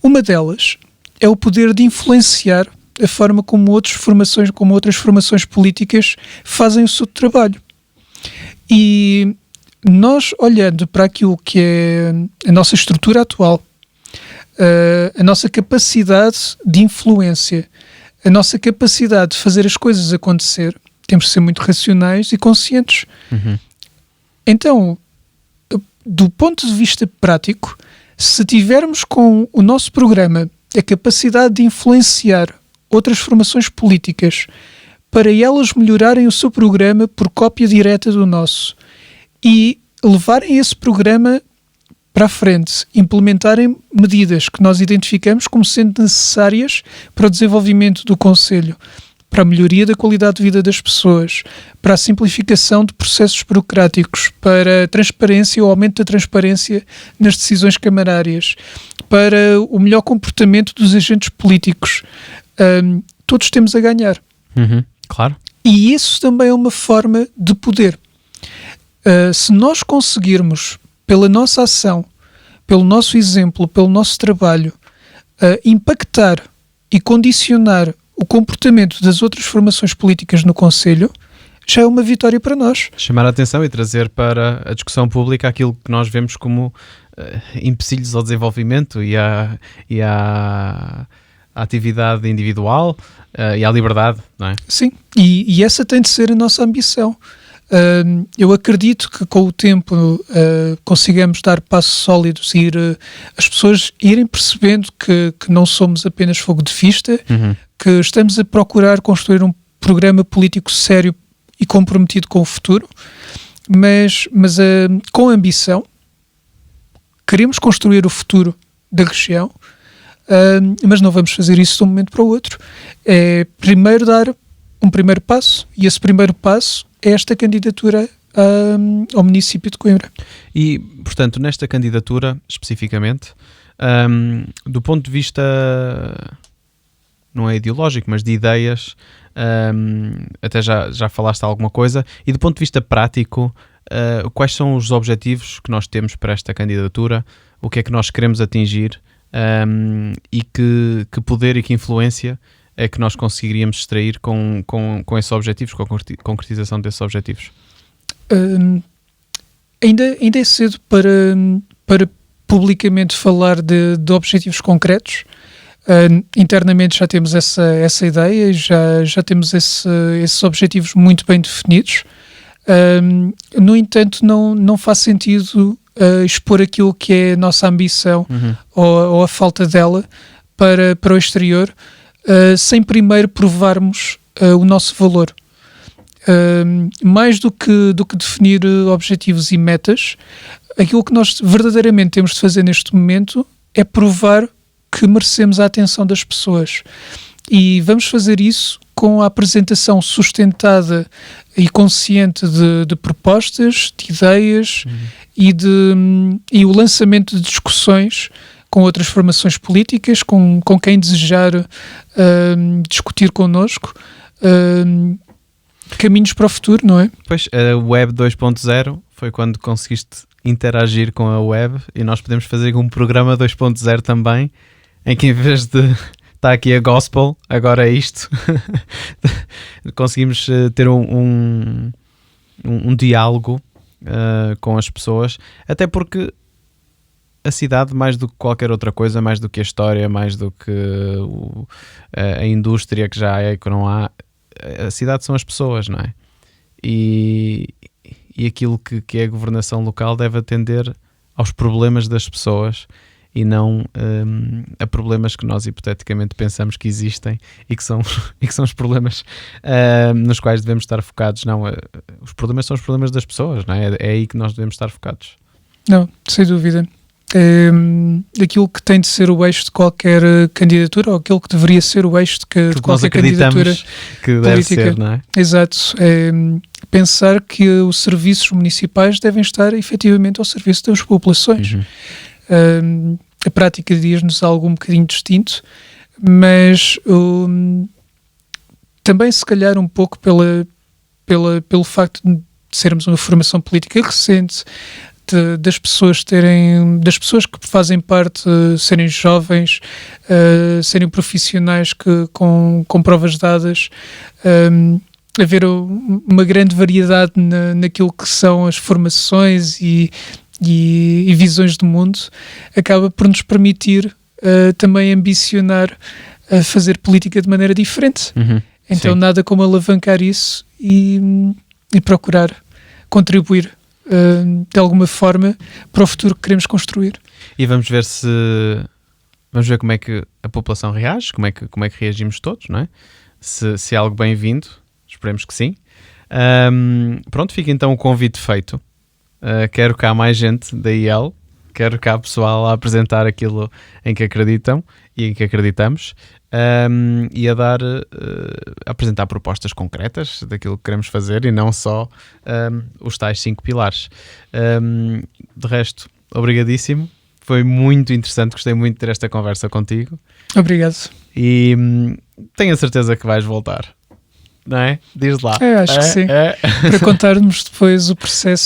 Uma delas é o poder de influenciar a forma como outras formações políticas fazem o seu trabalho. E nós, olhando para aquilo que é a nossa estrutura atual, a nossa capacidade de influência, a nossa capacidade de fazer as coisas acontecer, temos de ser muito racionais e conscientes. Então, do ponto de vista prático, se tivermos com o nosso programa a capacidade de influenciar outras formações políticas para elas melhorarem o seu programa por cópia direta do nosso e levarem esse programa para a frente, implementarem medidas que nós identificamos como sendo necessárias para o desenvolvimento do Conselho, para a melhoria da qualidade de vida das pessoas, para a simplificação de processos burocráticos, para a transparência, o aumento da transparência nas decisões camarárias, para o melhor comportamento dos agentes políticos. Todos temos a ganhar. Claro. E isso também é uma forma de poder. Se nós conseguirmos, pela nossa ação, pelo nosso exemplo, pelo nosso trabalho, impactar e condicionar o comportamento das outras formações políticas no Conselho, já é uma vitória para nós. Chamar a atenção e trazer para a discussão pública aquilo que nós vemos como empecilhos ao desenvolvimento e à atividade individual e à liberdade, não é? Sim, e essa tem de ser a nossa ambição. Eu acredito que com o tempo consigamos dar passos sólidos e as pessoas irem percebendo que não somos apenas fogo de vista, que estamos a procurar construir um programa político sério e comprometido com o futuro, mas com ambição. Queremos construir o futuro da região, mas não vamos fazer isso de um momento para o outro. É primeiro dar um primeiro passo, e esse primeiro passo é esta candidatura ao município de Coimbra. E, portanto, nesta candidatura, especificamente, do ponto de vista, não é ideológico, mas de ideias, até já falaste alguma coisa, e do ponto de vista prático, quais são os objetivos que nós temos para esta candidatura, o que é que nós queremos atingir, e que poder e que influência é que nós conseguiríamos extrair com esses objetivos, com a concretização desses objetivos? Ainda é cedo para publicamente falar de objetivos concretos. Internamente já temos essa ideia, já temos esses objetivos muito bem definidos. No entanto, não faz sentido expor aquilo que é a nossa ambição ou a falta dela para o exterior, sem primeiro provarmos o nosso valor. Mais do que definir objetivos e metas, aquilo que nós verdadeiramente temos de fazer neste momento é provar que merecemos a atenção das pessoas. E vamos fazer isso com a apresentação sustentada e consciente de propostas, de ideias e o lançamento de discussões com outras formações políticas, com quem desejar discutir connosco caminhos para o futuro, não é? Pois, a Web 2.0 foi quando conseguiste interagir com a web, e nós podemos fazer um programa 2.0 também, em que em vez de estar aqui a gospel, agora é isto. Conseguimos ter um diálogo com as pessoas, até porque a cidade, mais do que qualquer outra coisa, mais do que a história, mais do que a indústria que já é e que não há, a cidade são as pessoas, não é? E aquilo que é a governação local deve atender aos problemas das pessoas e não a problemas que nós hipoteticamente pensamos que existem e que são os problemas nos quais devemos estar focados. Não, os problemas são os problemas das pessoas, não é? É aí que nós devemos estar focados. Não, sem dúvida. Aquilo que tem de ser o eixo de qualquer candidatura, ou aquilo que deveria ser o eixo de qualquer candidatura que deve política. ser, não é? Exato. Pensar que os serviços municipais devem estar efetivamente ao serviço das populações. A prática diz-nos algo um bocadinho distinto, mas também se calhar um pouco pelo facto de sermos uma formação política recente, das pessoas que fazem parte serem jovens, serem profissionais com provas dadas, haver uma grande variedade naquilo que são as formações e visões do mundo, acaba por nos permitir também ambicionar a fazer política de maneira diferente. Então Sim. nada como alavancar isso e procurar contribuir de alguma forma para o futuro que queremos construir. E vamos ver como é que a população reage, como é que reagimos todos, não é? Se é algo bem-vindo, esperemos que sim. Pronto, fica então o convite feito. Quero cá mais gente da IEL, quero cá pessoal a apresentar aquilo em que acreditam e em que acreditamos, e a apresentar propostas concretas daquilo que queremos fazer e não só os tais 5 pilares. De resto, obrigadíssimo, foi muito interessante, gostei muito de ter esta conversa contigo. Obrigado. E tenho a certeza que vais voltar, não é? Diz lá. Acho que sim. Para contarmos depois o processo